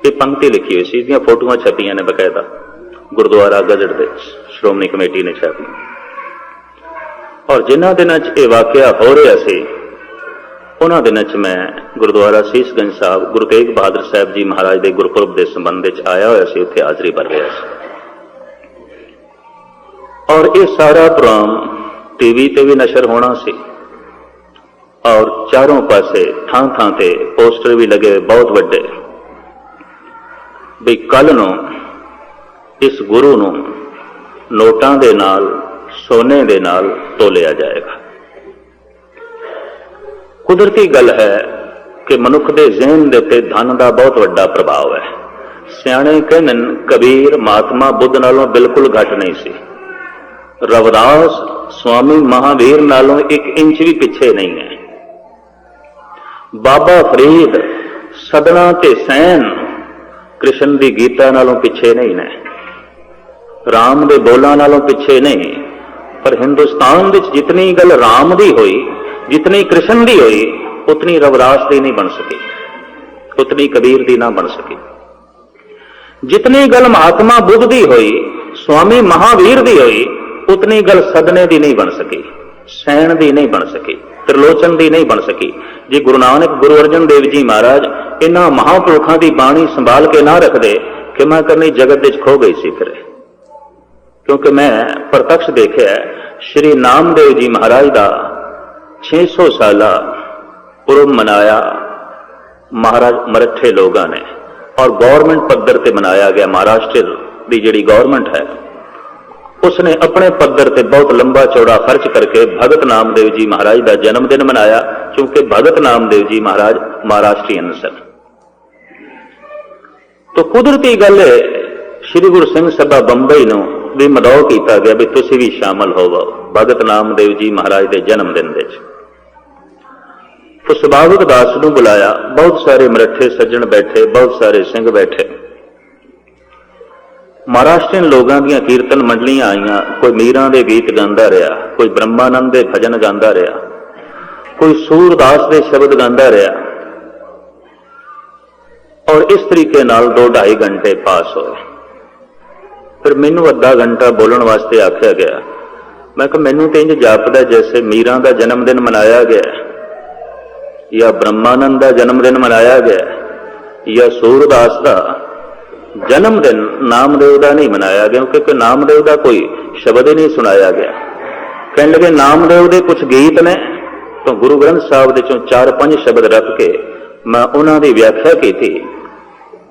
ਇਹ ਪੰਕਤੀ ਲਿਖੀ ਹੋਈ ਸੀ, ਇਹਦੀਆਂ ਫੋਟੋਆਂ ਛਪੀਆਂ ਨੇ ਬਕਾਇਦਾ, ਗੁਰਦੁਆਰਾ ਗਜਟ ਦੇ ਸ਼੍ਰੋਮਣੀ ਕਮੇਟੀ ਨੇ ਛਾਪੀ। ਔਰ ਜਿਨ੍ਹਾਂ ਦਿਨਾਂ 'ਚ ਇਹ ਵਾਕਿਆ ਹੋ ਰਿਹਾ ਸੀ, ਉਹਨਾਂ ਦਿਨਾਂ 'ਚ ਮੈਂ ਗੁਰਦੁਆਰਾ ਸੀਸਗੰਜ ਸਾਹਿਬ ਗੁਰੂ ਤੇਗ ਬਹਾਦਰ ਸਾਹਿਬ ਜੀ ਮਹਾਰਾਜ ਦੇ ਗੁਰਪੁਰਬ ਦੇ ਸੰਬੰਧ ਵਿੱਚ ਆਇਆ ਹੋਇਆ ਸੀ, ਉੱਥੇ ਹਾਜ਼ਰੀ ਭਰ ਰਿਹਾ ਸੀ। ਔਰ ਇਹ ਸਾਰਾ ਪ੍ਰੋਗਰਾਮ ਟੀਵੀ ਤੇ ਵੀ ਨਸ਼ਰ ਹੋਣਾ ਸੀ, ਔਰ ਚਾਰੋਂ ਪਾਸੇ ਥਾਂ ਥਾਂ ਤੇ ਪੋਸਟਰ ਵੀ ਲੱਗੇ ਬਹੁਤ ਵੱਡੇ ਵੀ ਕੱਲ ਨੂੰ ਇਸ ਗੁਰੂ ਨੂੰ ਨੋਟਾਂ ਦੇ ਨਾਲ, ਸੋਨੇ ਦੇ ਨਾਲ ਤੋਲਿਆ ਜਾਏਗਾ। ਕੁਦਰਤੀ ਗੱਲ ਹੈ ਕਿ ਮਨੁੱਖ ਦੇ ਜ਼ਿਹਨ ਦੇ ਉੱਤੇ ਧਨ ਦਾ ਬਹੁਤ ਵੱਡਾ ਪ੍ਰਭਾਵ ਹੈ। ਸਿਆਣੇ ਕਹਿੰਦੇ ਕਬੀਰ ਮਹਾਤਮਾ ਬੁੱਧ ਨਾਲੋਂ ਬਿਲਕੁਲ ਘੱਟ ਨਹੀਂ ਸੀ, ਰਵਿਦਾਸ ਸਵਾਮੀ ਮਹਾਵੀਰ ਨਾਲੋਂ 1 ਇੰਚ ਵੀ ਪਿੱਛੇ ਨਹੀਂ ਹੈ, ਬਾਬਾ ਫਰੀਦ ਸਦਨਾ ਤੇ ਸੈਨ ਕ੍ਰਿਸ਼ਨ ਦੀ ਗੀਤਾ ਨਾਲੋਂ ਪਿੱਛੇ ਨਹੀਂ ਨੇ, ਰਾਮ ਦੇ ਬੋਲਾਂ ਨਾਲੋਂ ਪਿੱਛੇ ਨਹੀਂ। ਪਰ ਹਿੰਦੁਸਤਾਨ ਵਿੱਚ ਜਿਤਨੀ ਗੱਲ ਰਾਮ ਦੀ ਹੋਈ, ਜਿਤਨੀ ਕ੍ਰਿਸ਼ਨ ਦੀ ਹੋਈ, ਉਤਨੀ ਰਵਿਦਾਸ ਦੀ ਨਹੀਂ ਬਣ ਸਕੀ, ਉਤਨੀ ਕਬੀਰ ਦੀ ਨਾ ਬਣ ਸਕੀ। ਜਿਤਨੀ ਗੱਲ ਮਹਾਤਮਾ ਬੁੱਧ ਦੀ ਹੋਈ, ਸਵਾਮੀ ਮਹਾਵੀਰ ਦੀ ਹੋਈ, ਉਤਨੀ ਗੱਲ ਸਦਨੇ ਦੀ ਨਹੀਂ ਬਣ ਸਕੀ, ਸੈਣ ਦੀ ਨਹੀਂ ਬਣ ਸਕੀ, ਤ੍ਰਿਲੋਚਨ ਦੀ ਨਹੀਂ ਬਣ ਸਕੀ। ਜੇ ਗੁਰੂ ਨਾਨਕ ਗੁਰੂ ਅਰਜਨ ਦੇਵ ਜੀ ਮਹਾਰਾਜ ਇਹਨਾਂ ਮਹਾਂਪੁਰਖਾਂ ਦੀ ਬਾਣੀ ਸੰਭਾਲ ਕੇ ਨਾ ਰੱਖਦੇ, ਕਿਮਾ ਕਰਨੀ ਜਗਤ ਵਿੱਚ ਖੋ ਗਈ ਸੀ ਫਿਰ। ਕਿਉਂਕਿ ਮੈਂ ਪ੍ਰਤੱਖ ਦੇਖਿਆ, ਸ਼੍ਰੀ ਨਾਮਦੇਵ ਜੀ ਮਹਾਰਾਜ ਦਾ 600 ਸਾਲਾ ਪੁਰਬ ਮਨਾਇਆ ਮਹਾਰਾਜ ਮਰੱਠੇ ਲੋਕਾਂ ਨੇ, ਔਰ ਗੌਰਮੈਂਟ ਪੱਧਰ ਤੇ ਮਨਾਇਆ ਗਿਆ। ਮਹਾਰਾਸ਼ਟਰ ਦੀ ਜਿਹੜੀ ਗੌਰਮੈਂਟ ਹੈ ਉਸਨੇ ਆਪਣੇ ਪੱਧਰ ਤੇ ਬਹੁਤ ਲੰਬਾ ਚੌੜਾ ਖਰਚ ਕਰਕੇ ਭਗਤ ਨਾਮਦੇਵ ਜੀ ਮਹਾਰਾਜ ਦਾ ਜਨਮ ਦਿਨ ਮਨਾਇਆ, ਕਿਉਂਕਿ ਭਗਤ ਨਾਮਦੇਵ ਜੀ ਮਹਾਰਾਜ ਮਹਾਰਾਸ਼ਟਰੀਅਨ ਸਨ। ਤਾਂ ਕੁਦਰਤੀ ਗੱਲ ਹੈ ਸ਼੍ਰੀ ਗੁਰੂ ਸਿੰਘ ਸਭਾ ਬੰਬਈ ਨੂੰ ਵੀ ਮਦੌ ਕੀਤਾ ਗਿਆ ਵੀ ਤੁਸੀਂ ਵੀ ਸ਼ਾਮਲ ਹੋਵੋ ਭਗਤ ਨਾਮਦੇਵ ਜੀ ਮਹਾਰਾਜ ਦੇ ਜਨਮ ਦਿਨ ਵਿੱਚ। ਤਾਂ ਸੁਭਾਵਿਕ ਦਾਸ ਨੂੰ ਬੁਲਾਇਆ, ਬਹੁਤ ਸਾਰੇ ਮਰੱਠੇ ਸੱਜਣ ਬੈਠੇ, ਬਹੁਤ ਸਾਰੇ ਸਿੰਘ ਬੈਠੇ। ਮਹਾਰਾਸ਼ਟਰੀਅਨ ਲੋਕਾਂ ਦੀਆਂ ਕੀਰਤਨ ਮੰਡਲੀਆਂ ਆਈਆਂ, ਕੋਈ ਮੀਰਾਂ ਦੇ ਗੀਤ ਗਾਉਂਦਾ ਰਿਹਾ, ਕੋਈ ਬ੍ਰਹਮਾਨੰਦ ਦੇ ਭਜਨ ਗਾਉਂਦਾ ਰਿਹਾ, ਕੋਈ ਸੂਰਦਾਸ ਦੇ ਸ਼ਬਦ ਗਾਉਂਦਾ ਰਿਹਾ, ਔਰ ਇਸ ਤਰੀਕੇ ਨਾਲ 2-2.5 ਘੰਟੇ ਪਾਸ ਹੋਏ। फिर मैनू अद्धा घंटा बोलण वास्ते आख्या गया। मैं कहा मैनू तो इंज जापदा जैसे मीरा का जन्मदिन मनाया गया या ब्रह्मानंद का जन्मदिन मनाया गया या सूरदास का जन्मदिन नामदेव का नहीं मनाया गया, क्योंकि नामदेव का कोई शब्द ही नहीं सुनाया गया। कहने लगे नामदेव के कुछ गीत ने, तो गुरु ग्रंथ साहब के चों 4-5 शब्द रख के मैं उन्होंने व्याख्या की थी।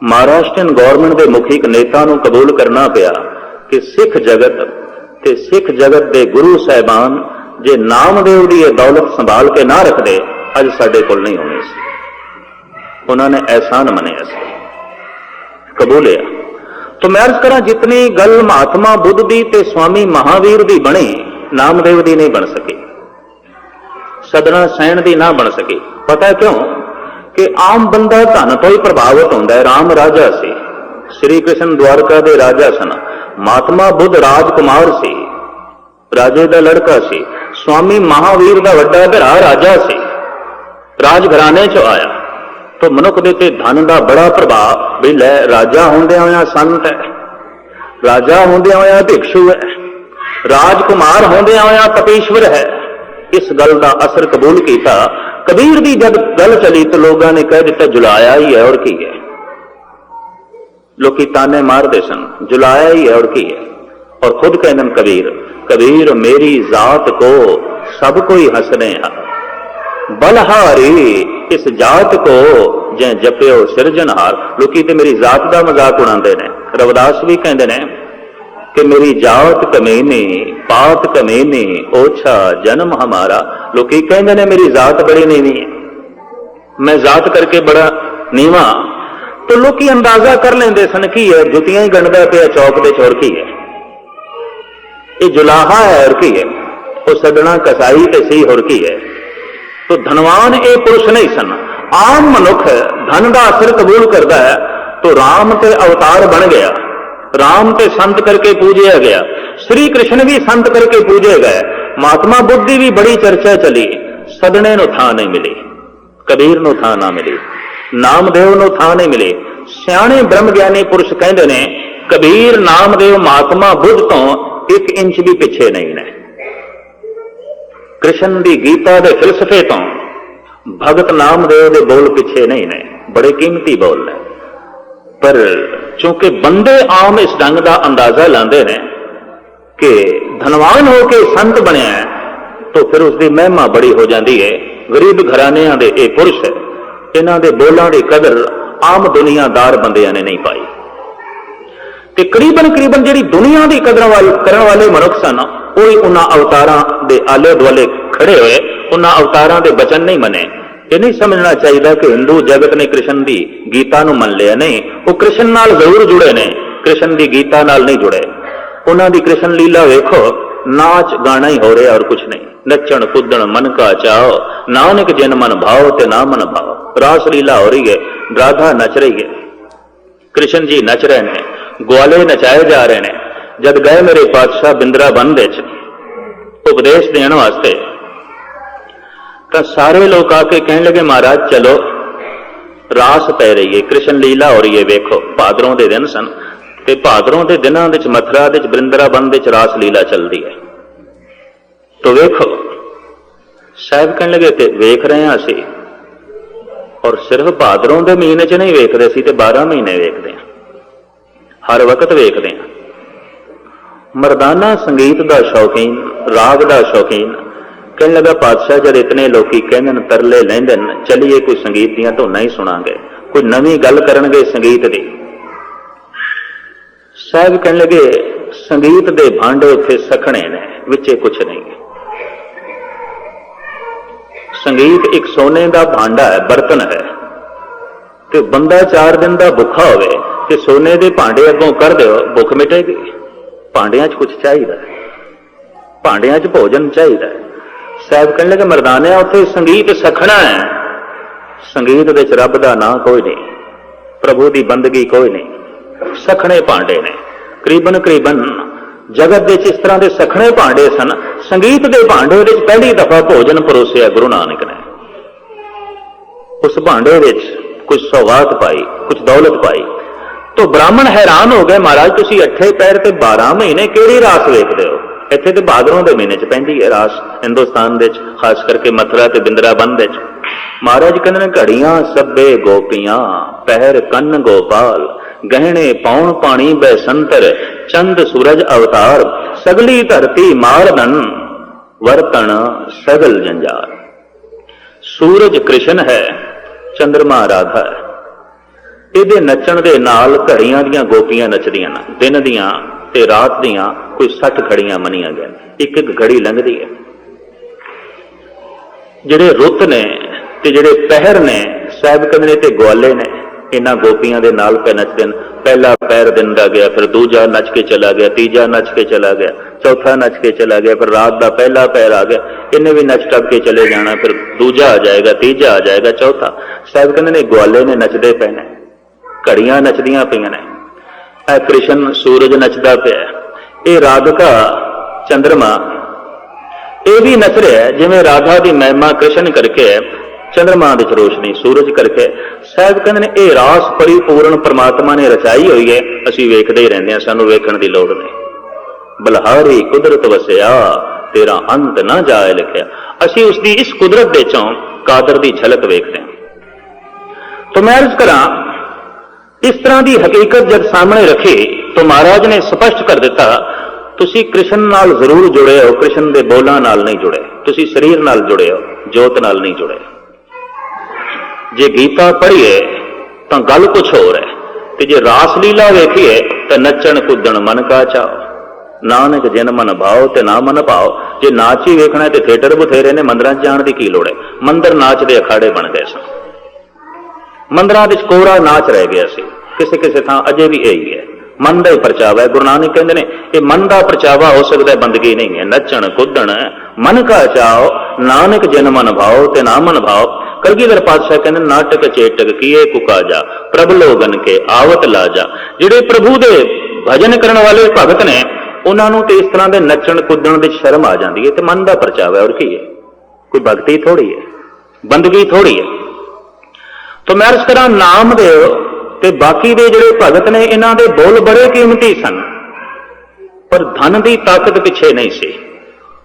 महाराष्ट्रियन गौरमेंट के मुखी नेता नूं कबूल करना पिया कि सिख जगत ते सिख जगत के गुरु साहिबान जे नामदेव की यह दौलत संभाल के ना रखते अज साडे कोल नहीं होनी सी। उन्होंने एहसान मनिया सी, कबूलिया। तो मैं अर्ज करा जितनी गल महात्मा बुद्ध की ते स्वामी महावीर की बनी, नामदेव की नहीं बन सकी, सदना सैन की ना बन सकी। पता है क्यों? कि आम बंदा धन तो ही प्रभावित होता है। राम राजा से, श्री कृष्ण द्वारका के राजा सन, महात्मा बुद्ध राजकुमार से, राजे का लड़का से, स्वामी महावीर का वड्डा भरा राजा से, राजघराने चो आया। तो मनुख के धन का बड़ा प्रभाव भी लै, राजा होंदे होया संत है, राजा होंदे होया भिक्षु है, राजकुमार होंदे होया तपीश्वर है। इस गल का असर कबूल किया। कबीर की जब गल चली तो लोगों ने कह दिता जुलाया ही है और की है। लोग ताने मारते सन, जुलाया ही है और की है। और खुद कहने कबीर, कबीर मेरी जात को सब कोई हंसने बलहारी, इस जात को जै जप्यो सिरजनहार। लोग तो मेरी जात का मजाक उड़ाते हैं। रविदास भी कहते हैं कि मेरी जात कमीनी, पात कमीनी, ओछा जन्म हमारा। लोग कहते हैं मेरी जात बड़ी नीवी है, मैं जात करके बड़ा नीवा। तो लोग अंदाजा कर लेंदे सन की है, जुतियां ही गणदा पे चौक दे चौर की है, ये जुलाहा है और की है, वो सदना कसाई ते सी और की है। तो धनवान ये पुरुष नहीं सन। आम मनुख धन का असर कबूल करता है तो राम ते अवतार बन गया, राम ते संत करके पूजया गया, श्री कृष्ण भी संत करके पूजे गए, महात्मा बुद्धि भी बड़ी चर्चा चली, सदने नु थां नहीं मिली, कबीर नु थां ना मिली, नामदेव नु थां नहीं मिली। सियाणे ब्रह्म ज्ञानी पुरुष कहते ने कबीर नामदेव महात्मा बुद्ध तो 1 इंच भी पिछे नहीं ने। कृष्ण की गीता के फिलसफे तो भगत नामदेव के बोल पिछे नहीं ने, बड़े कीमती बोल ने। पर चूंकि बंदे आम इस ढंग का अंदाजा लाते हैं कि धनवान होके संत बनया है तो फिर उसकी महिमा बड़ी हो जाती है। गरीब घरानिया के ये पुरुष है, इन्हों के बोलों की कदर आम दुनियादार बंदियां ने नहीं पाई। ते करीबन जी दुनिया की कदर करने वाले मनुख सन, कोई उन्होंने अवतारां दे आले दुआले खड़े हुए, उन्होंने अवतारां दे वचन नहीं मने। ये नहीं समझना चाहिए कि हिंदू जगत ने कृष्ण की गीता नूं मन लिया, नहीं, वो कृष्ण नाल जरूर जुड़े ने, कृष्ण की गीता नाल नहीं जुड़े। उन्होंने कृष्ण लीला वेखो, नाच गाना ही हो रहा और कुछ नहीं, नचण कुदण मन का चाओ, नानक जिन मन भाव ते ना मन भाव। रास लीला हो रही है, राधा नच रही है, कृष्ण जी नच रहे हैं, ग्वाले नचाए जा रहे हैं। जब गए मेरे पातशाह बिंद्राबन विच उपदेश देने वास्ते तो सारे लोग आके कहने लगे महाराज चलो रास पै रही है, कृष्ण लीला हो रही है, वेखो। भादरों के दिन सन, ते भादरों के दिनों में मथुरा के बिंद्राबन विच रास लीला चलती है, तो वेखो। साहब कहने लगे ते वेख रहे हैं असी, और सिर्फ भादरों के महीने च नहीं वेखते सी, 12 महीने वेखते हैं, हर वक्त वेखते हैं। मरदाना संगीत का शौकीन, राग का शौकीन कहने लगा पातशाह जब इतने लोग कहते तरले लेंदे, चलिए कोई संगीत दियां धुनां ही सुनांगे, कोई नवी गल करनगे संगीत की। साहब कहने लगे संगीत के भांडे उत्थे सखने ने, विचे कुछ नहीं। संगीत एक सोने का भांडा है, बर्तन है, तो बंदा 4 दिन का भुखा होवे ते सोने के भांडे अगों कर दो, भुख मिटेगी। भांडिया च कुछ चाहिए, भांडिया च भोजन चाहिए। साहब कहने लगे मरदाने उत्थे संगीत सखना है, संगीत विच रब दा नां कोई नहीं, प्रभु की बंदगी कोई नहीं, सखने भांडे ने। करीबन जगत के इस तरह के सखने भांडे सन। संगीत के भांडे विच पहली दफा भोजन परोसिया गुरु नानक ने। उस भांडे विच कुछ सौगात पाई, कुछ दौलत पाई। तो ब्राह्मण हैरान हो गए, महाराज तुसी 8 पैर ते 12 महीने किहड़ी रास वेखदे हो? इत्थे ते भादरों दे महीने च पैंदी है रास हिंदुस्तान दे च, खास करके मथुरा ते बिंद्राबन दे च। महाराज कहंदे ने घड़ियां सब्बे गोपियां, पहर कन्न गोपाल, गहने पौण पाणी बैसंतर, चंद सूरज अवतार, सगली धरती मारदन, वर्तन सगल जंजार। सूरज कृष्ण है, चंद्रमा राधा है। ਇਹਦੇ ਨੱਚਣ ਦੇ ਨਾਲ ਘੜੀਆਂ ਦੀਆਂ ਗੋਪੀਆਂ ਨੱਚਦੀਆਂ ਨੇ। ਦਿਨ ਦੀਆਂ ਤੇ ਰਾਤ ਦੀਆਂ ਕੋਈ 60 ਘੜੀਆਂ ਮੰਨੀਆਂ ਗਈਆਂ, ਇੱਕ ਇੱਕ ਘੜੀ ਲੰਘਦੀ ਹੈ। ਜਿਹੜੇ ਰੁੱਤ ਨੇ ਤੇ ਜਿਹੜੇ ਪਹਿਰ ਨੇ, ਸਾਹਿਬ ਕਹਿੰਦੇ ਨੇ ਤੇ ਗਵਾਲੇ ਨੇ, ਇਹਨਾਂ ਗੋਪੀਆਂ ਦੇ ਨਾਲ ਪੈ ਨੱਚਦੇ ਨੇ। ਪਹਿਲਾ ਪੈਰ ਦਿਨ ਦਾ ਗਿਆ, ਫਿਰ ਦੂਜਾ ਨੱਚ ਕੇ ਚਲਾ ਗਿਆ, ਤੀਜਾ ਨੱਚ ਕੇ ਚਲਾ ਗਿਆ, ਚੌਥਾ ਨੱਚ ਕੇ ਚਲਾ ਗਿਆ, ਫਿਰ ਰਾਤ ਦਾ ਪਹਿਲਾ ਪੈਰ ਆ ਗਿਆ, ਇਹਨੇ ਵੀ ਨੱਚ ਟੱਪ ਕੇ ਚਲੇ ਜਾਣਾ, ਫਿਰ ਦੂਜਾ ਆ ਜਾਏਗਾ, ਤੀਜਾ ਆ ਜਾਏਗਾ, ਚੌਥਾ। ਸਾਹਿਬ ਕਹਿੰਦੇ ਨੇ ਗਵਾਲੇ ਨੇ ਨੱਚਦੇ ਪਏ ਨੇ, ਘੜੀਆਂ ਨੱਚਦੀਆਂ ਪਈਆਂ ਨੇ। ਇਹ ਕ੍ਰਿਸ਼ਨ ਸੂਰਜ ਨੱਚਦਾ ਪਿਆ, ਇਹ ਰਾਧਿਕਾ ਚੰਦਰਮਾ ਇਹ ਵੀ ਨੱਚ ਰਿਹਾ, ਜਿਵੇਂ ਰਾਧਾ ਦੀ ਮਹਿਮਾ ਕ੍ਰਿਸ਼ਨ ਕਰਕੇ ਹੈ, ਚੰਦਰਮਾ ਦੇ ਚ ਰੋਸ਼ਨੀ ਸੂਰਜ ਕਰਕੇ। ਸਾਹਿਬ ਕਹਿੰਦੇ ਨੇ ਇਹ ਰਾਸ ਪਰਿਪੂਰਨ ਪਰਮਾਤਮਾ ਨੇ ਰਚਾਈ ਹੋਈ ਹੈ, ਅਸੀਂ ਵੇਖਦੇ ਹੀ ਰਹਿੰਦੇ ਹਾਂ, ਸਾਨੂੰ ਵੇਖਣ ਦੀ ਲੋੜ ਨਹੀਂ। ਬਲਹਾਰੀ ਕੁਦਰਤ ਵਸਿਆ, ਤੇਰਾ ਅੰਤ ਨਾ ਜਾਏ ਲਿਖਿਆ। ਅਸੀਂ ਉਸ ਦੀ ਇਸ ਕੁਦਰਤ ਦੇ ਚੋਂ ਕਾਦਰ ਦੀ ਝਲਕ ਵੇਖਦੇ ਹਾਂ। ਤਾਂ ਮੈਂ ਅਰਜ਼ ਕਰਾਂ, इस तरह की हकीकत जब सामने रखी तो महाराज ने स्पष्ट कर दिता, तुसी कृष्ण नाल जरूर जुड़े हो, कृष्ण के बोलों नाल नहीं जुड़े, तुसी शरीर नाल जुड़े हो, जोत नाल नहीं जुड़े। जे गीता पढ़िए तो गल कुछ होर है, ते जे रासलीला वेखिए तो नचण कुदण मन का चाओ, नानक जिन मन भाओ ते ना मन भाओ। जे नाच ही वेखना तो थिएटर बथेरे ने, मंदिरां जाण की लोड़ है? मंदिर नाच के अखाड़े बन गए सन, मंदिरां विच कोरा नाच रह गया सी, किसी किसी थां अजे भी यही है, मन का ही परचावा है। गुरु नानक कहते हैं ये मन का परचावा हो सकता है, बंदगी नहीं है। नचण कुदण मन का चाओ, नानक जिन मन भाओ ते ना मन भाओ। कलगीधर पातशाह कहते नाटक चेटक किए कुका जा, प्रभ लोगन के आवत ला जा। जिहड़े प्रभु दे भजन करने वाले भगत ने, उन्होंने तो इस तरह के नचण कुदण की शर्म आ जाती है, तो मन का परचावा है, और की है? कोई भगती थोड़ी है, बंदगी थोड़ी है। तो मैं अर्ज करा, नामदेव ते बाकी दे जिहड़े भगत ने, इन्हां दे बोल बड़े कीमती सन, पर धन की ताकत पिछे नहीं सी,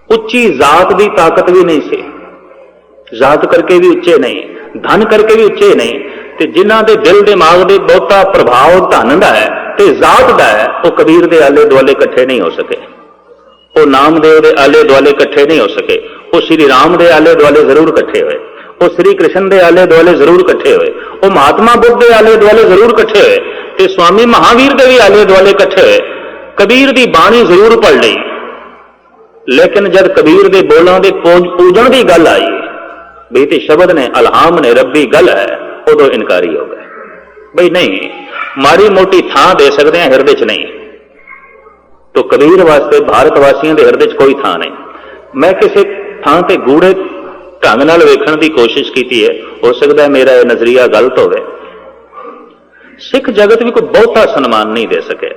उच्ची जात की ताकत भी नहीं सी, जात करके भी उच्चे नहीं, धन करके भी उच्चे नहीं। ते जिन्हां दे दिल दिमाग दे बहुता प्रभाव धन दा है ते जात दा है, वो कबीर दे आले दुआले इकट्ठे नहीं हो सके, वो नामदेव दे आले दुआले इकट्ठे नहीं हो सके। वो श्री राम दे आले दुआले जरूर इकट्ठे हुए, वो श्री कृष्ण दे आले दुआले जरूर इकट्ठे हुए, वो महात्मा बुद्ध दे आले दुआले जरूर इकट्ठे हुए, ते स्वामी महावीर दे भी आले दुआले इकट्ठे हुए। कबीर दी बाणी जरूर पढ़ ली, लेकिन जब कबीर दे बोलों दे पूजन की गल आई, बई ते शब्द ने अलहाम ने रब्बी गल है, उदों इनकारी हो गए। बई नहीं, माड़ी मोटी थां दे सकते हैं, हिरदे च नहीं। तो कबीर वास्ते भारत वासियों के हिरदे च कोई थां नहीं। मैं किसी थां ते गूढ़े ढंग नाल वेखण की कोशिश की है, हो सकता है मेरा यह नजरिया गलत होवे। सिख जगत भी कोई बहुता सन्मान नहीं दे सके।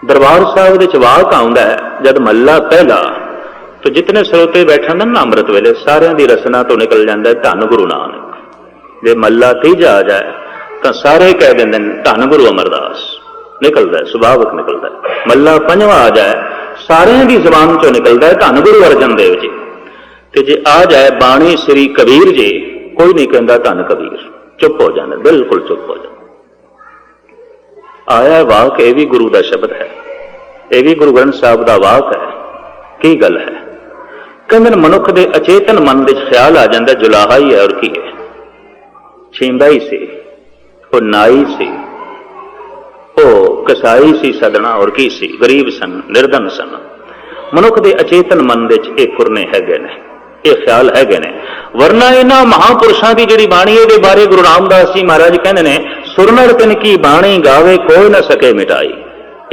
दरबार साहब दे वाक आउंदा है, जब मल्ला पहला, तो जितने श्रोते बैठे ना अमृत वेले, सारियां दी रसना तो निकल जाता है धन गुरु नानक। जे मल्ला तीजा आ जाए तो सारे कह देंगे धन गुरु अमरदास, निकलता है, सुभावक निकलता है। मल्ला पंजवा आ जाए, सारे की जबान चो निकलता है धन गुरु अर्जन देव जी। ते जे आ जाए बाणी श्री कबीर जी, कोई नहीं कहता धन कबीर, चुप हो जाने, बिल्कुल चुप हो जाए। आया वाक, यह भी गुरु का शब्द है, यह भी गुरु ग्रंथ साहब का वाक है। की गल है? कहते मनुख के अचेतन मन में ख्याल आ जाता जुलाहा ही है, और की है? छींदा ही सी, वो नाई सी, वो कसाई सी सदना, और की सी? गरीब सन, निर्धन सन। मनुख के अचेतन मन के कुरने हैगे ने, ये ख्याल हैगे ने। वरना इन्हां महापुरुषों की जिहड़ी बाणी दे बारे गुरु रामदास जी महाराज कहते हैं, सुरनर तिन की बाणी गावे कोई न सके मिटाई।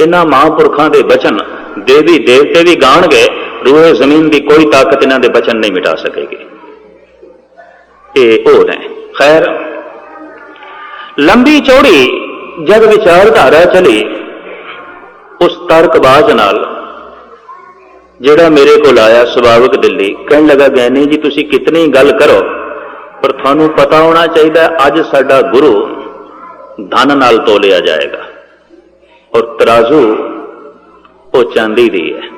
इन्हां महापुरखों के बचन देवी देवते भी गाण गए, रूहे जमीन की कोई ताकत इन्हां दे बचन नहीं मिटा सकेगी। ये हो ने। खैर, लंबी चौड़ी जब विचारधारा चली, उस तर्कबाज नाल जिहड़ा मेरे को आया सुभाविक दिल्ली, कहने लगा ज्ञानी जी तुसी कितनी गल करो, पर थानू पता होना चाहिए अज साडा गुरु धन नाल तोलिया जाएगा और तराजू वो चांदी दी है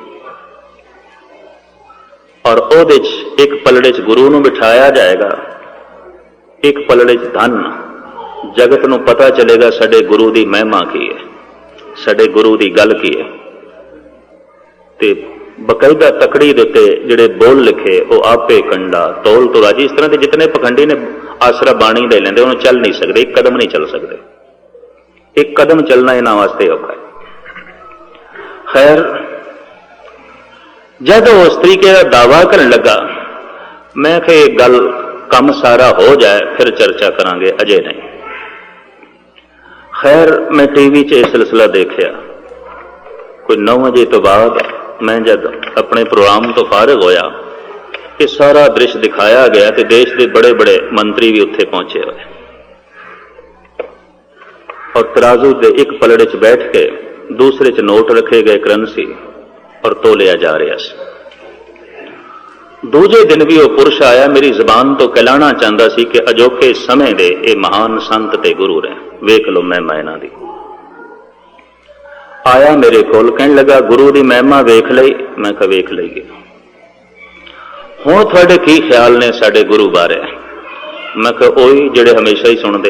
और ਉਹਦੇ 'ਚ एक पलड़े 'ਚ गुरु ਨੂੰ बिठाया जाएगा, एक पलड़े 'ਚ धन। जगत ਨੂੰ पता चलेगा साडे गुरु की महिमा की है, साडे गुरु की गल की है। ते बकायदा तकड़ी दे उत्ते जिहड़े बोल लिखे वो आपे कंडा तोल तो राजी। इस तरह के जितने पखंडी ने आसरा बाणी दे लेंदे उन्होंने चल नहीं सकते, एक कदम नहीं चल सकते, एक कदम चलना इन्हां वास्ते औखा है। खैर, जब उस तरीके का दावा करन लगा, मैं कि गल कम सारा हो जाए फिर चर्चा करांगे, अजे नहीं। खैर, मैं टीवी 'च सिलसिला देखिया, कोई 9 बजे तो बाद मैं जब अपने प्रोग्राम तो फारिग होया कि सारा दृश्य दिखाया गया तो देश के बड़े बड़े मंत्री भी उत्थे पहुंचे हुए और तराजू के एक पलड़े 'च बैठ के दूसरे 'च नोट रखे गए, करंसी, और तोलिया जा रहा सी। दूजे दिन भी वो पुरुष आया, मेरी जबान तो कहलाना चाहता सी कि अजोके समय दे ये महान संत ते गुरु ने, वेख लो महिमा इन्हां दी। आया मेरे कोल, कहने लगा गुरु की महिमा वेख लई? मैं कहा वेख लईए। हुण तुहाडे की ख्याल ने साडे गुरु बारे? मैं कहा ओही जिहड़े हमेशा ही सुनदे।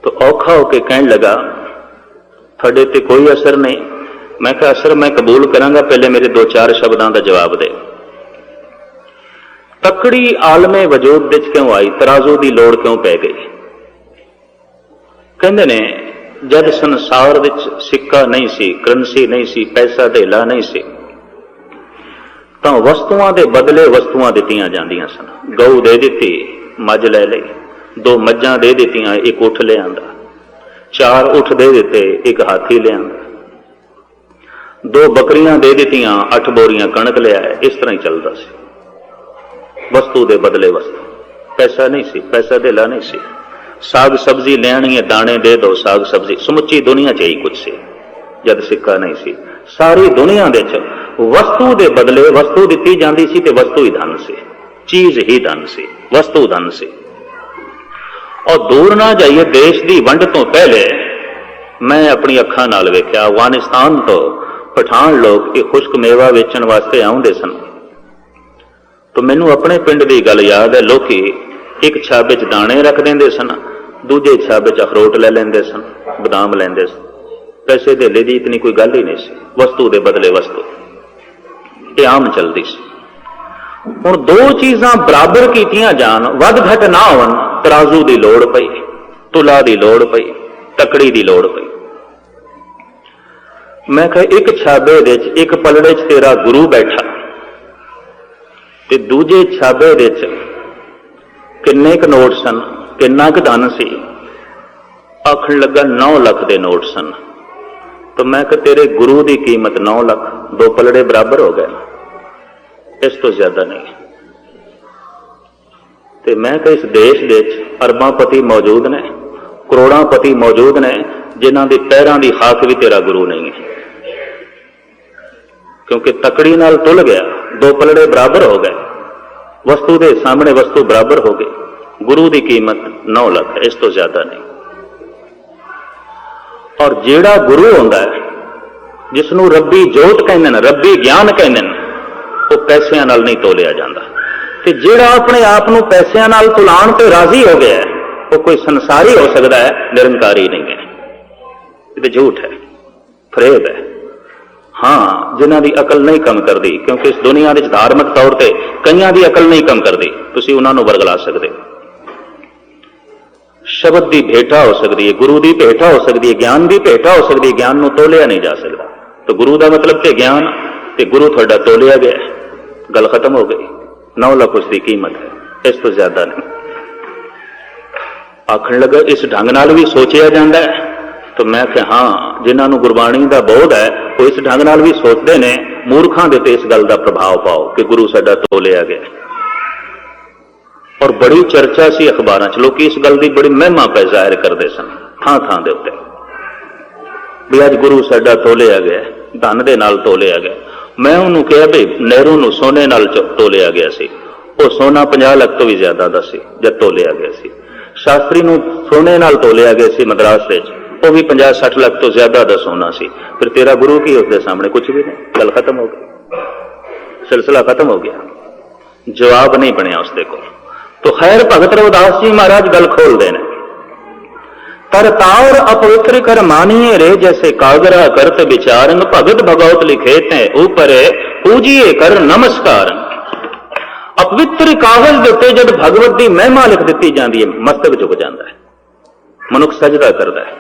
तो औखा होके कहने लगा तुहाडे ते कोई असर नहीं। मैं कहा असर मैं कबूल करांगा, पहले मेरे 2-4 शब्दां दा जवाब दे। तकड़ी आलमे वजूद विच क्यों आई? तराजू की लोड़ क्यों पै गई? कहंदे ने जब संसार विच सिक्का नहीं सी, करंसी नहीं सी, पैसा धेला नहीं सी, तो वस्तुआं दे बदले वस्तुआं दित्तियां जांदियां सन। गऊ दे दित्ती, मੱਝ ले लई, 2 मੱਝਾਂ दे दित्तियां, एक उठ ले आंदा, 4 उठ दे दिते, एक हाथी ले आंदा, 2 बकरियां दे दित्तियां, 8 बोरियां कणक ले आए। इस तरह ही चलदा सी, वस्तु दे बदले वस्तु। पैसा नहीं सी, पैसा धेला नहीं सी। साग सब्जी लेनी है, दाने दे दो, साग सब्जी। समुची दुनिया च ही कुछ सी जद सिक्का नहीं सी। सारी दुनिया दे च वस्तु दे बदले वस्तु दित्ती जांदी सी ते वस्तु ही धन सी, चीज ही धन सी, वस्तु धन सी। और दूर ना जाइए, देश की वंड तो पहले मैं अपनी अखां नाल वेख्या, अफगानिस्तान तो पठान लोग ये खुश्क मेवा वेचण वास्ते आउंदे सन। तो मैनू अपने पिंड की गल याद है, लोकी एक छाबे च दाने रख देंदे सन, दूजे छाबे च अखरोट ले लेंदे सन, बदाम लेंदे सन। पैसे धेले दी इतनी कोई गल ही नहीं सी, वस्तु दे बदले वस्तु, ये आम चलती सी। हुण 2 चीज़ां बराबर कीतियां जान, वध घट ना होवन, तराजू की लोड़ पई, तुला की लोड़ पई, तकड़ी की लोड़ पई। मैं कहा एक छाबे दे च, एक पलड़े च तेरा गुरु बैठा ते दूजे छाबे दे च किन्ने क नोट सन, किन्ना क धन सी? आखण लगा 9 लाख के नोट सन। तो मैं कहा तेरे गुरु की कीमत 9 लाख, 2 पलड़े बराबर हो गए, इस तो ज्यादा नहीं। ते मैं कहा इस देश दे अरबांपति मौजूद ने, करोड़ांपति मौजूद ने, जिन्हां दे पैरां दी खाक भी तेरा गुरु नहीं है, क्योंकि तकड़ी नाल तुल गया, 2 पलड़े बराबर हो गए, वस्तु के सामने वस्तु बराबर हो गई। गुरु की कीमत 9 लाख है, इस तो ज्यादा नहीं। और जेड़ा गुरु होंदा है, जिसनों रब्बी जोत कहंदे ने, रब्बी ज्ञान कहंदे ने, वो पैसिਆਂ नाल नहीं तोलिया जाता। ते जेड़ा अपने आप नूं पैसिਆਂ नाल तुलाण ते राजी हो गया है, वो कोई संसारी हो सकता है, निरंकारी नहीं है। ये झूठ है, फरेब है। हाँ, जिन्हां दी अकल नहीं कम करती, क्योंकि इस दुनिया विच धार्मिक तौर पर कईयां दी अकल नहीं कम करती, तुसीं उन्हां नूं वरगला सकदे। शब्द की भेटा हो सकती है, गुरु की भेटा हो सकती है, ज्ञान की भेटा हो सकती है, ज्ञान नूं तोलिया नहीं जा सकता। तो गुरु का मतलब तो ज्ञान, ते गुरु तुहाडा तोलिया गया, गल खत्म हो गई। 9 लाख उसकी कीमत है, इस तो ज्यादा नहीं। आखण लगा इस ढंग नाल भी सोचिया जाता है? तो मैं कहा हाँ, जिन्होंने गुरबाणी का बोध है वो इस ढंग नाल भी सोचते हैं। मूर्खां दे ते इस गल का प्रभाव पाओ कि गुरु साडा तोलिया गया। और बड़ी चर्चा सी अखबारां च, लोग इस गल की बड़ी महिमा पे जाहिर करते सन थां थां दे उत्ते भी अज गुरु साडा तोलिया गया, धन दे नाल तोलिया गया। मैं उन्होंने कहा भी नेहरू नूं सोने नाल तोलिया गया सी, वो सोना 50 लाख तो भी ज्यादा दा सी जब तोलिया गया सी। शास्त्री नूं सोने नाल तोलिया गया सी मद्रास विच, वो भी 50-60 लाख तो ज्यादा दा सोना सी। फिर तेरा गुरु की उसके सामने कुछ भी नहीं, गल खत्म हो गई, सिलसिला खत्म हो गया, जवाब नहीं बनया उसके को। तो खैर भगत रविदास जी महाराज गल खोल देने, तरतार अपवित्र कर मानिए रे जैसे कागरा करत विचारन, भगत भगवत लिखेत है ऊपर पूजिए कर नमस्कार। अपवित्र कागज के उत्ते जब भगवत की महिमा लिख दी जाती है, मस्तक झुक जाता है, मनुख सजदा करता है।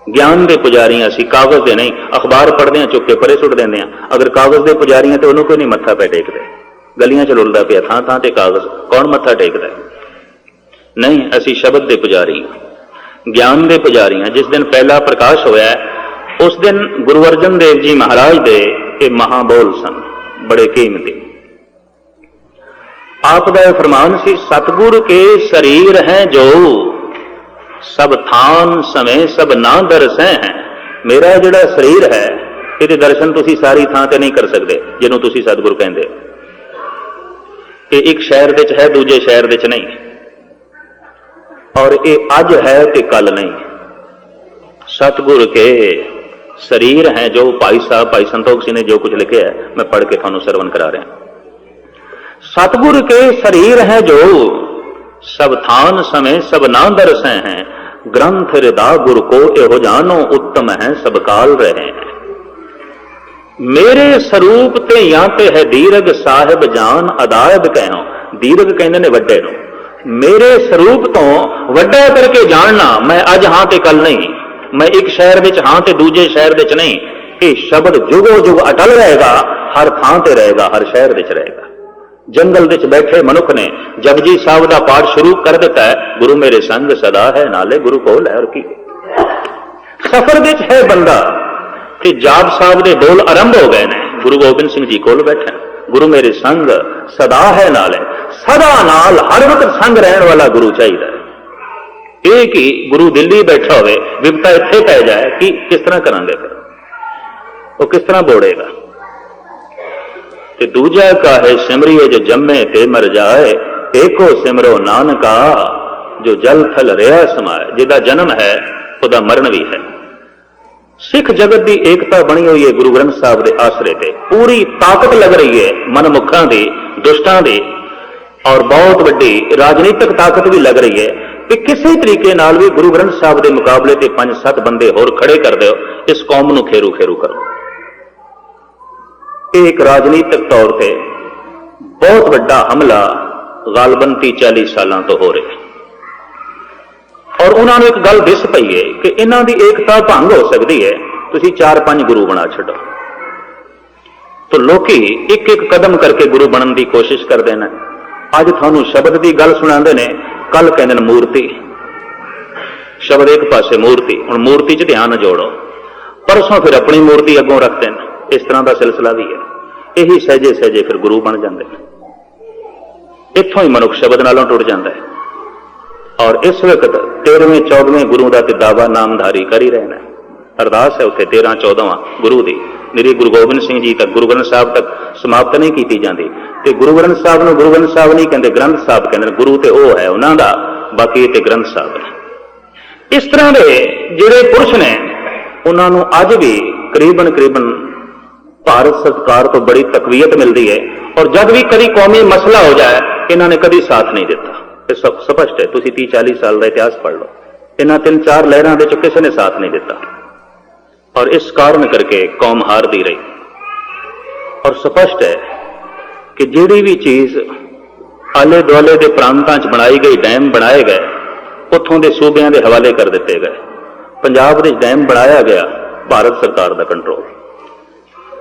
ज्ञान के पुजारी असी, कागज के नहीं। अखबार पढ़ते हैं, चुक के परे सुट देंगे। अगर कागज के पुजारी हैं तो उन्होंने कोई नहीं मत्था पे टेकते, गलियां च लुलदा पिया थां थां ते कागज, कौन मत्था टेकता है? नहीं, असी शब्द के पुजारी, ज्ञान के पुजारी हैं। जिस दिन पहला प्रकाश होया उस दिन गुरु अर्जन देव जी महाराज दे ये महाबोल सन, बड़े कीमती। आपका फरमान सी, सतगुर के शरीर हैं जो सब थान समय सब ना दरसै हैं। मेरा जिहड़ा शरीर है ये दर्शन तुसी सारी थां ते नहीं कर सकते जिन्हों तुसी सतगुर कहंदे हो। ये एक शहर विच है, दूजे शहर विच नहीं, और ये अज है ते कल नहीं। सतगुर के शरीर हैं जो, भाई साहब भाई संतोख सिंह ने जो कुछ लिखे है मैं पढ़ के थानू सरवण करा रहा। सतगुर के शरीर हैं जो सब थान समय सब ना दरसै हैं, ग्रंथ हृदा गुर को एहो जानो उत्तम है सब काल रहे हैं। मेरे स्वरूप ते यांते है दीर्घ साहिब जान अदायब कहो। दीर्घ कहते ने वड्डे नो, मेरे स्वरूप तो वड्डा करके जानना, मैं अज हां ते कल नहीं, मैं एक शहर विच हां ते दूजे शहर विच नहीं। ये शब्द जुगो जुग अटल रहेगा, हर थां ते रहेगा, हर शहर विच रहेगा। जंगल विच बैठे मनुख ने जपजी साहब का पाठ शुरू कर दिता है, गुरु मेरे संग सदा है नाले गुरु कोल है। और की सफर विच है बंदा कि जाप साहब के बोल आरंभ हो गए ने, गुरु गोबिंद सिंह जी कोल बैठे, गुरु मेरे संग सदा है नाले, सदा नाल हर वक्त संग रहने वाला गुरु चाहिए। एक ही गुरु दिल्ली बैठा होवे, विपता इत्थे पै जाए कि किस तरह करांगे, फिर वो किस तरह बोड़ेगा। ते दूजा का है सिमरिए जो जम्मे ते मर जाए, एको सिमरो नानका जो जल थल रेहा समाए। जिदा जन्म है उदा मरण भी है। सिख जगत की एकता बनी हुई है गुरु ग्रंथ साहब के आसरे ते, पूरी ताकत लग रही है मनमुखां दी, दुष्टां दी, और बहुत बड़ी राजनीतिक ताकत भी लग रही है कि किसी तरीके नाल भी गुरु ग्रंथ साहब के मुकाबले ते 5-7 बंदे होर खड़े कर दो, इस कौम नूं खेरू खेरू करो। एक राजनीतिक तौर पर बहुत बड़ा हमला गालबन 30-40 सालों तो हो रहा है, और उन्होंने एक गल दिस पई है कि इन्हां दी एकता भंग हो सकती है, तुसीं 4-5 गुरु बना छड्डो। तो लोकी एक एक कदम करके गुरु बनने की कोशिश करते हैं। अज थानू शब्द की गल सुणांदे ने, कल कहंदे ने मूर्ति, शब्द एक पासे मूर्ति, हुण मूर्ति च ध्यान जोड़ो, परसों फिर अपनी मूर्ति अगों रखते हैं। इस तरह का सिलसिला भी है। यही सहजे सहजे फिर गुरु बन जाते हैं। इत्थों ही मनुख शब्द नालों टुट जाता है। और इस वक्त 13वें-14वें गुरु का दावा नामधारी कर ही रहना। अरदास है उत्थे 13-14वां गुरु दी, मेरी गुरु गोबिंद सिंह जी तक, गुरु ग्रंथ साहब तक समाप्त नहीं की जाती। तो गुरु ग्रंथ साहब नूं गुरु ग्रंथ साहब नहीं कहते, ग्रंथ साहब कहते, गुरु तो वह है उन्हों का, बाकी ये ग्रंथ साहब ने। इस तरह के जिहड़े पुरुष ने उन्होंने अज भी करीबन भारत सरकार तो बड़ी तकवीयत मिलती है, और जब भी कभी कौमी मसला हो जाए इन्होंने कभी साथ नहीं दिता। सब स्पष्ट है, तुम 30-40 साल का इतिहास पढ़ लो, इन्होंने 3-4 लहरों के किसी ने साथ नहीं दिता, और इस कारण करके कौम हारती रही। और स्पष्ट है कि जिहड़ी भी चीज आले दुआले के प्रांतां च बनाई गई, डैम बनाए गए, उत्थों के सूबियां के हवाले कर दिते गए। पंजाब दे डैम बनाया गया, भारत सरकार का कंट्रोल।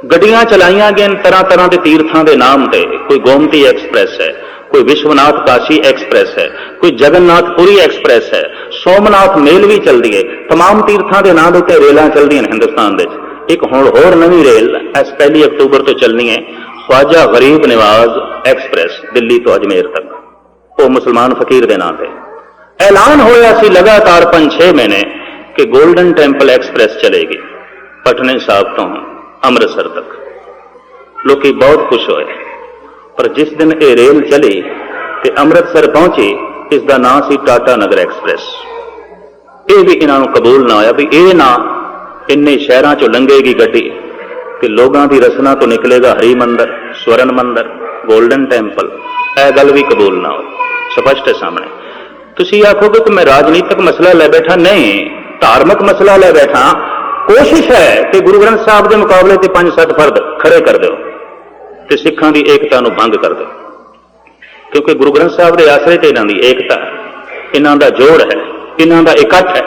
गड्डियां चलाइया गई तरह तरह के तीर्थों के नाम से, कोई गोमती एक्सप्रेस है, कोई विश्वनाथ काशी एक्सप्रेस है, कोई जगन्नाथपुरी एक्सप्रेस है, सोमनाथ मेल भी चलती है। तमाम तीर्थों के नाम उत्ते रेलां चलदियां ने हिंदुस्तान दे। एक हुण होर नवीं रेल इस 1 अक्तूबर तो चलनी है, ख्वाजा गरीब नवाज एक्सप्रेस, दिल्ली तो अजमेर तक, वो मुसलमान फकीर के नाम से ऐलान होया सी लगातार 5-6 महीने कि गोल्डन टेंपल एक्सप्रेस चलेगी पटने साहब तो अमृतसर तक। लोग बहुत खुश होए, पर जिस दिन ये रेल चली तो अमृतसर पहुंची इसका नाम सी टाटा नगर एक्सप्रैस। ये भी इन्हों कबूल ना आया भी ये ना इन्ने शहरों चो लंघेगी गड्डी कि लोगों की रसना तो निकलेगा हरी मंदिर, स्वर्ण मंदिर, गोल्डन टैंपल। यह गल भी कबूल ना हो, स्पष्ट है सामने। तुसी आखोगे कि मैं राजनीतिक मसला ले बैठा, नहीं, धार्मिक मसला ले बैठा। कोशिश है कि गुरु ग्रंथ साहब के मुकाबले से 5-7 फर्द खड़े कर दो तो सिखां की एकता को भंग कर दो, क्योंकि गुरु ग्रंथ साहब के आसरे से इन्हों की एकता है, इन्हों का जोड़ है, इन्हों का इकट्ठ है।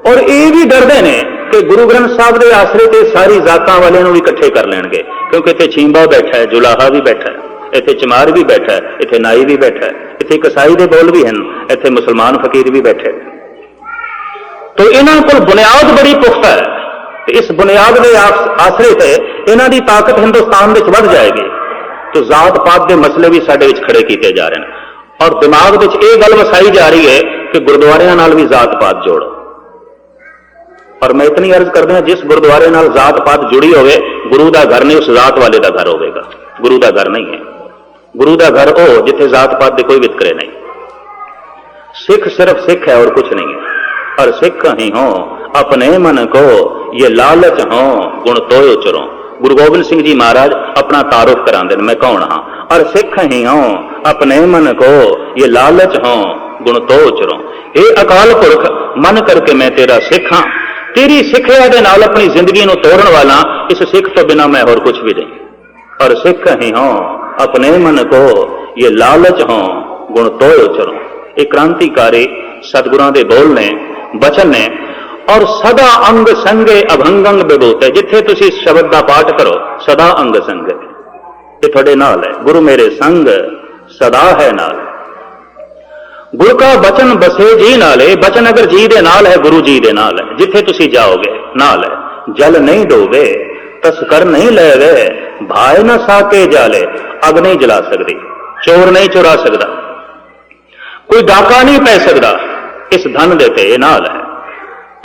और ये भी डरते हैं कि गुरु ग्रंथ साहब के आसरे से सारी जातां वाले भी इकट्ठे कर लेंगे, क्योंकि इतने छींबा बैठा है, जुलाहा भी बैठा है, इतने चमार भी बैठा है, इतने नाई भी बैठा है, इतने कसाई के बोल भी हैं, इतने मुसलमान फकीर भी बैठे। तो इन्हों को बुनियाद बड़ी पुख्ता है। इस बुनियाद के आसरे से इन्हों की ताकत हिंदुस्तान में बढ़ जाएगी। तो जात पात के मसले भी साडे खड़े किए जा रहे हैं और दिमाग में यह गल वसाई जा रही है कि गुरुद्वारियां नाल भी जात पात जोड़ो। और मैं इतनी अर्ज कर दिया, जिस गुरुद्वारे नाल जात पात जुड़ी होवे, गुरु का घर नहीं उस जात वाले का घर होगा, गुरु का घर नहीं है। गुरु का घर हो जिथे जात पात के कोई वितकरे नहीं। सिख सिर्फ सिख है और कुछ नहीं है। और सिख ही हो अपने मन को ये लालच हो गुण तोयो चरो। गुरु गोबिंद सिंह जी महाराज अपना तारुफ कराते मैं कौन हाँ। और सिख ही हो अपने मन को ये लालच हो गुण तोयो चरो। हे अकाल पुरख मन करके मैं तेरा सिख हाँ, तेरी सिखिया दे नाल अपनी जिंदगी को तोड़न वाला, इस सिख तो बिना मैं और कुछ भी नहीं। और सिख ही हो अपने मन को ये लालच हो गुण तोयो चरो। एक क्रांतिकारी सतगुरां दे बोल ने, बचन ने। और सदा अंग संगे अभंगंग विभूत है। जिथे तुसी शब्द का पाठ करो सदा अंग संग ये थोड़े नाल है। गुरु मेरे संग सदा है नाल। गुरु का बचन बसे जी नाले, बचन अगर जी दे नाल है, गुरु जी दे नाल है। जिथे तुसी जाओगे नाल है। जल नहीं डोबे तस्कर नहीं ले गए, भाई न साके जाले, अग नहीं जला सकती, चोर नहीं चुरा सकता, कोई डाका नहीं पै सकता इस धन देते नाल है।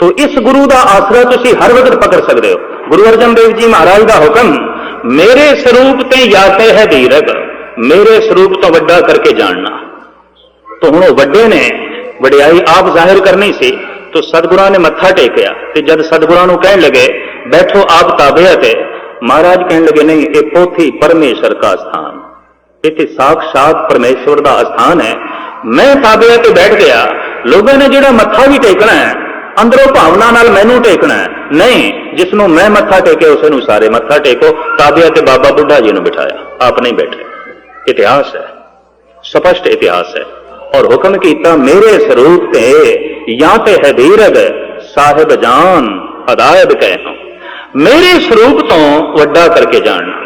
तो इस गुरु का आसरा तुसी हर वक्त पकड़ सकते हो। गुरु अर्जन देव जी महाराज का हुक्म, मेरे स्वरूप ते याते है दीरग, मेरे स्वरूप तो वड्डा करके जानना। तो हुण वड्डे ने वडियाई आप जाहिर करनी सी, तो सतगुरां ने मत्था टेकिया। तो जब सतगुरां नूं कहण लगे बैठो आप ताबे ते, महाराज कहण लगे नहीं, ये पोथी परमेश्वर का स्थान, इत्थे साक्षात परमेश्वर का स्थान है। मैं ताबे ते बैठ गया। लोगों ने जिहड़ा मत्था भी टेकना है अंदरों भावना नाल मैनू टेकना है, नहीं जिसनों मैं मत्था टेके उसे नूं सारे मत्था टेको। ताबे ते बाबा बुढ़ा जी ने बिठाया, आप नहीं बैठे। इतिहास है, स्पष्ट इतिहास है। और हुक्म कीता मेरे स्वरूप ते या ते है धीरज, साहिब जान अदायब कहो। मेरे स्वरूप तो वड्डा करके जानना।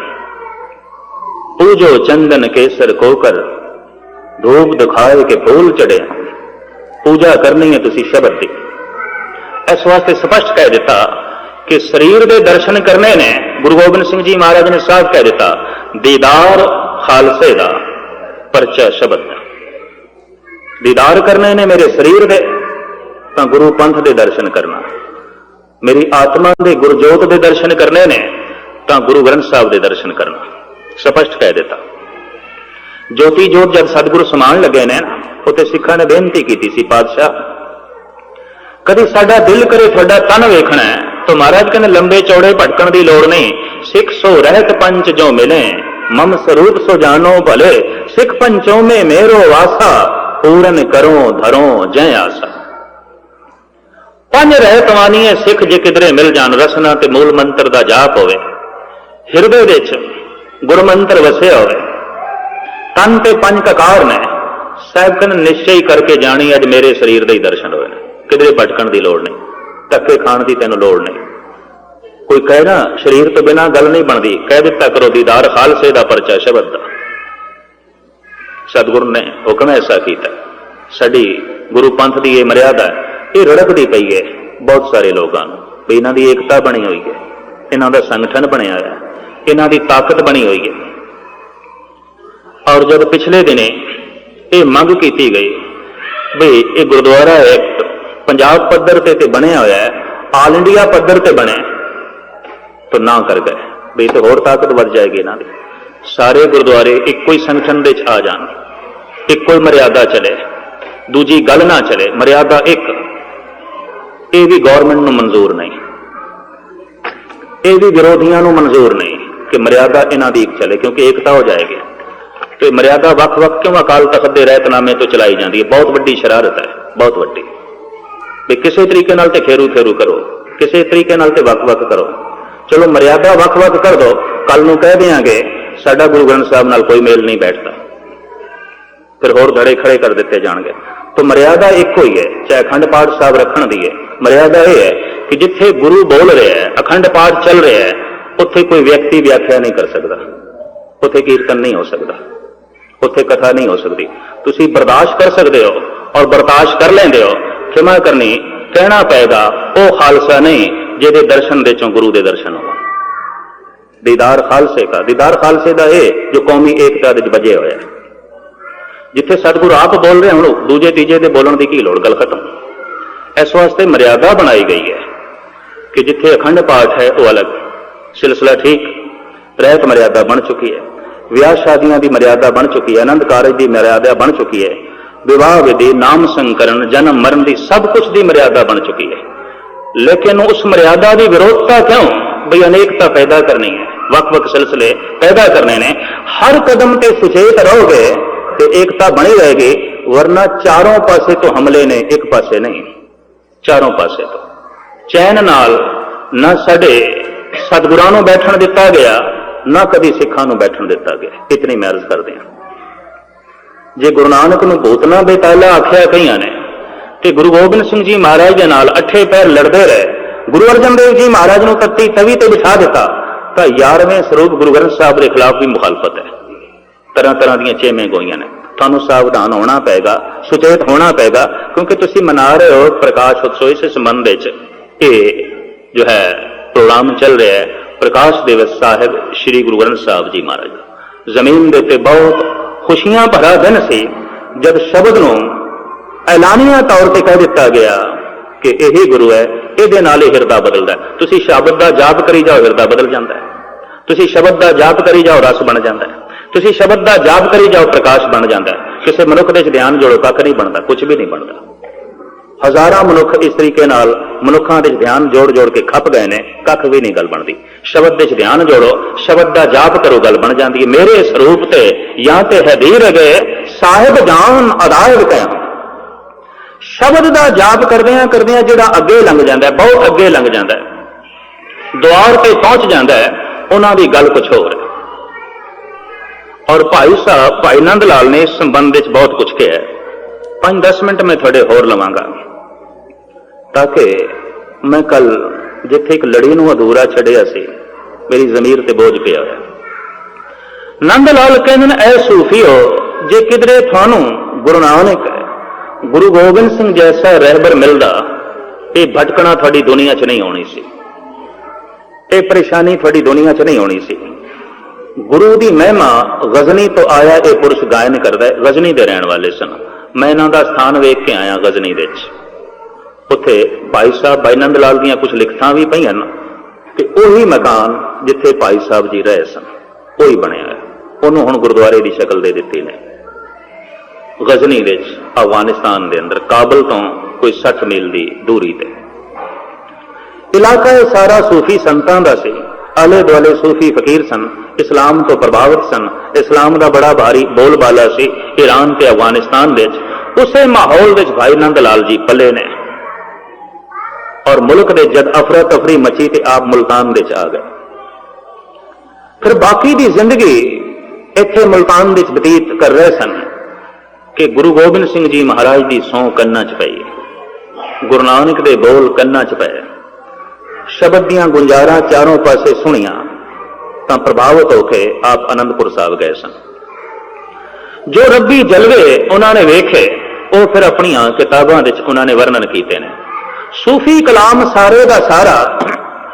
पूजो चंदन केसर कोकर, धूप दिखाए के फूल चढ़े। पूजा करनी है तुसी शब्द की। इस वास्ते स्पष्ट कह दिता कि शरीर के दर्शन करने ने, गुरु गोबिंद सिंह जी महाराज ने साफ कह दिता, दीदार खालसे दा परचा शब्द। दीदार करने ने मेरे शरीर दे, तो गुरु पंथ के दर्शन करना। मेरी आत्मा के गुरजोत के दर्शन करने ने, तो गुरु ग्रंथ साहब के दर्शन करना। स्पष्ट कह दिता। ज्योति जोत जब सतगुरु समान लगे ने, उत्ते सिखा ने बेनती की सी, पातशाह कभी साडा दिल करे थोड़ा तन वेखना है, तो महाराज कहने लंबे चौड़े भटकन की लोड़ नहीं। सिख सो रहत पंच जो मिले, मम स्वरूप सो जानो भले। सिख पंचों में मेरो वासा, पूरन करो धरो जय आसा। पंज रहत वानिए सिख जे किधरे मिल जान, रसना ते मूल मंत्र का जाप होवे, हिरदे विच गुर मंत्र वसिया होवे, तन ते पंज ककार ने। साहब कहने निश्चय करके जानी अज मेरे शरीर के ही दर्शन होए ने, किधरे भटकन की लोड़ नहीं, धक्के खाण की तेन लोड़ नहीं। कोई कहे ना शरीर तो बिना गल नहीं बनती, कह दिता करो दीदार खालसे दा परचा शब्द दा। सतगुरु ने हुक्म ऐसा किया। साडी गुरु पंथ की यह मर्यादा है, ये रड़कती पई है बहुत सारे लोगों को। इन्हां दी एकता बनी हुई है, इन्हां दा संगठन बनया है, इन्हां दी ताकत बनी हुई है। और जब पिछले दिने ये मंग की गई भी ये गुरुद्वारा है पंजाब पद्धर ते बनया होया है, आल इंडिया पद्धर ते बने, तो ना कर गए भी तो होर ताकत बढ़ जाएगी ना। सारे गुरुद्वारे एक कोई संगठन दे आ जान, ਇੱਕੋ ਹੀ ਮਰਿਆਦਾ ਚਲੇ, ਦੂਜੀ ਗੱਲ ਨਾ ਚਲੇ, ਮਰਿਆਦਾ ਇੱਕ, ਇਹ ਵੀ ਗੌਰਮੈਂਟ ਨੂੰ ਮਨਜ਼ੂਰ ਨਹੀਂ, ਇਹ ਵੀ ਵਿਰੋਧੀਆਂ ਨੂੰ ਮਨਜ਼ੂਰ ਨਹੀਂ ਕਿ ਮਰਿਆਦਾ ਇਹਨਾਂ ਦੀ ਇੱਕ ਚਲੇ, ਕਿਉਂਕਿ ਏਕਤਾ ਹੋ ਜਾਏਗੀ। ਤੇ ਮਰਿਆਦਾ ਵੱਖ-ਵੱਖ ਕਿਉਂ ਅਕਾਲ ਤਖਤ ਦੇ ਰਹਿਤਨਾਮੇ ਤੋਂ ਚਲਾਈ ਜਾਂਦੀ ਹੈ? ਬਹੁਤ ਵੱਡੀ ਸ਼ਰਾਰਤ ਹੈ, ਬਹੁਤ ਵੱਡੀ। ਵੀ ਕਿਸੇ ਤਰੀਕੇ ਨਾਲ ਤੇ ਖੇਰੂ ਕਰੋ, ਕਿਸੇ ਤਰੀਕੇ ਨਾਲ ਤੇ ਵੱਖ-ਵੱਖ ਕਰੋ। ਚਲੋ ਮਰਿਆਦਾ ਵੱਖ-ਵੱਖ ਕਰ ਦੋ, ਕੱਲ ਨੂੰ ਕਹਿ ਦਿਆਂਗੇ ਸਾਡਾ ਗੁਰੂ ਗ੍ਰੰਥ ਸਾਹਿਬ ਨਾਲ ਕੋਈ ਮੇਲ ਨਹੀਂ ਬੈਠਦਾ, ਫਿਰ ਹੋਰ ਧੜੇ ਖੜੇ ਕਰ ਦਿੱਤੇ ਜਾਣਗੇ। तो मर्यादा एको ही है, चाहे अखंड पाठ साहब रखण दी है। मर्यादा यह है कि जिथे गुरु बोल रहा है, अखंड पाठ चल रहा है, उत्थे कोई व्यक्ति व्याख्या नहीं कर सकता, उत्थे कीर्तन नहीं हो सकता, उत्थे कथा नहीं हो सकती। तुसी बर्दाश्त कर सकते हो और बर्दाश्त कर लेंदे हो, क्षमा करनी कहना पेगा वो खालसा नहीं जिहदे दर्शन दे चों गुरु दे दर्शन हो। दीदार खालसे का, दीदार खालसे का है जो कौमी एकता दे बजे होया। जिथे सतगुरु आप बोल रहे हो, दूजे तीजे दे बोलण दी की लोड़, गल खत्म। इस वास्ते मर्यादा बनाई गई है कि जिथे अखंड पाठ है वो अलग सिलसिला ठीक, रहत मर्यादा बन चुकी है, विआह शादियां की मर्यादा बन चुकी है, आनंद कारज की मर्यादा बन चुकी है, विवाह विधि, नाम संकरण, जन्म मरण की सब कुछ की मर्यादा बन चुकी है। लेकिन उस मर्यादा की विरोधता क्यों? बई अनेकता पैदा करनी है, वक वक सिलसिले पैदा करने ने। हर कदम ते सुचेत रहोगे तो एकता बनी रहेगी, वरना चारों पासे तो हमले ने, एक पासे नहीं, चारों पासे तो। चैन नाल ना साडे सतगुरां नूं बैठण दिता गया, ना कभी सिखां नूं बैठण दिता गया। इतनी मैं अर्ज करदे हां। जे गुरु नानक नूं भूतना बेताला आख्या कईयां ने, ते गुरु गोबिंद सिंह जी महाराज दे नाल अठे पैर लड़दे रहे, गुरु अर्जन देव जी महाराज नूं तत्ती तवी ते बिठा दिता, तां 11वें स्वरूप गुरु ग्रंथ साहब के खिलाफ भी मुखालफत है। तरह तरह दी चेमें गोईयां ने। तुहानूं सावधान होना पेगा, सुचेत होना पेगा, क्योंकि तुसीं मना रहे हो प्रकाश उत्सव। इस संबंध ये जो है प्रोग्राम चल रहा है प्रकाश दिवस साहिब श्री गुरु ग्रंथ साहब जी महाराज। जमीन के उत्ते बहुत खुशियां भरा दिन से जब शब्द नूं ऐलानिया तौर पर कह दिता गया कि यही गुरु है, ये नाल हिरदा बदलता है। तुसीं शब्द का जाप करी जाओ, हिरदा बदल जाता है। तुसीं शब्द का जाप करी जाओ, रस बन जाता है। तुसीं शब्द का जाप करी जाओ, प्रकाश बन जाता है। किसी मनुख दे ध्यान जोड़ो, कख नहीं बनता, कुछ भी नहीं बनता। हजारां मनुख इस तरीके नाल मनुखां दे ध्यान जोड़ जोड़ के खप गए ने, कख भी नहीं गल बनती। शब्द दे ध्यान जोड़ो, शब्द का जाप करो, गल बन जाती है। मेरे स्वरूप ते या ते हदीर गए साहिब जान अदायब कह। शब्द का जाप करदियां जिहड़ा अगे लंघ जाता है, बहुत अगे लंघ जाता है, द्वार ते पहुंच जाता है, उन्हां दी गल कुछ होर है। और भाई साहब भाई नंद लाल ने इस संबंध में बहुत कुछ कहा है। 5-10 मिनट मैं थोड़े होर लवांगा ताकि मैं कल जिथे एक लड़ी नूं अधूरा छड़िया सी, मेरी जमीर ते बोझ पिया होया। नंद लाल कहंदे ऐ सूफीओ, जे किधरे थानू गुरु नानक गुरु गोबिंद सिंह जैसा रहबर मिलदा, ये भटकना थोड़ी दुनिया च नहीं होनी सी, ये परेशानी थोड़ी दुनिया च नहीं होनी सी। गुरु की महिमा गजनी तो आया, ये पुरुष गायन करता है, गजनी के रहने वाले सन। मैं इन्हां दा स्थान वेख के आया गजनी दे विच। उत्थे भाई साहब भाई नंद लाल दीयां कुछ लिखतां भी पईयां ते उही मकान जिथे भाई साहब जी रहे सन उही बनिया है। उन्होंने हुण गुरुद्वारे की शक्ल दे दित्ती ने। गजनी दे विच अफगानिस्तान के अंदर काबल तो कोई 60 मील की दूरी ते इलाका है सारा सूफी संतां दा सी। आले दुआले सूफी फकीर सन, इस्लाम तो प्रभावित सन, इस्लाम का बड़ा भारी बोलबाला सी ईरान ते अफगानिस्तान दे विच। उसे माहौल विच भाई नंद लाल जी पले ने और मुल्क दे जद अफरा तफरी मची ते आप मुल्तान दे आ गए। फिर बाकी दी जिंदगी इत्थे मुल्तान दे बतीत कर रहे सन कि गुरु गोबिंद सिंह जी महाराज की सौं कन्ना च पई, गुरु नानक दे बोल कन्ना च पए, शब्द दियां गुंजारां चारों पासे सुनिया तां प्रभावित होके आप आनंदपुर साहब गए सन। जो रब्बी जलवे उन्होंने वेखे वो फिर अपन किताबां विच उन्होंने वर्णन कीते ने। सूफी कलाम सारे का सारा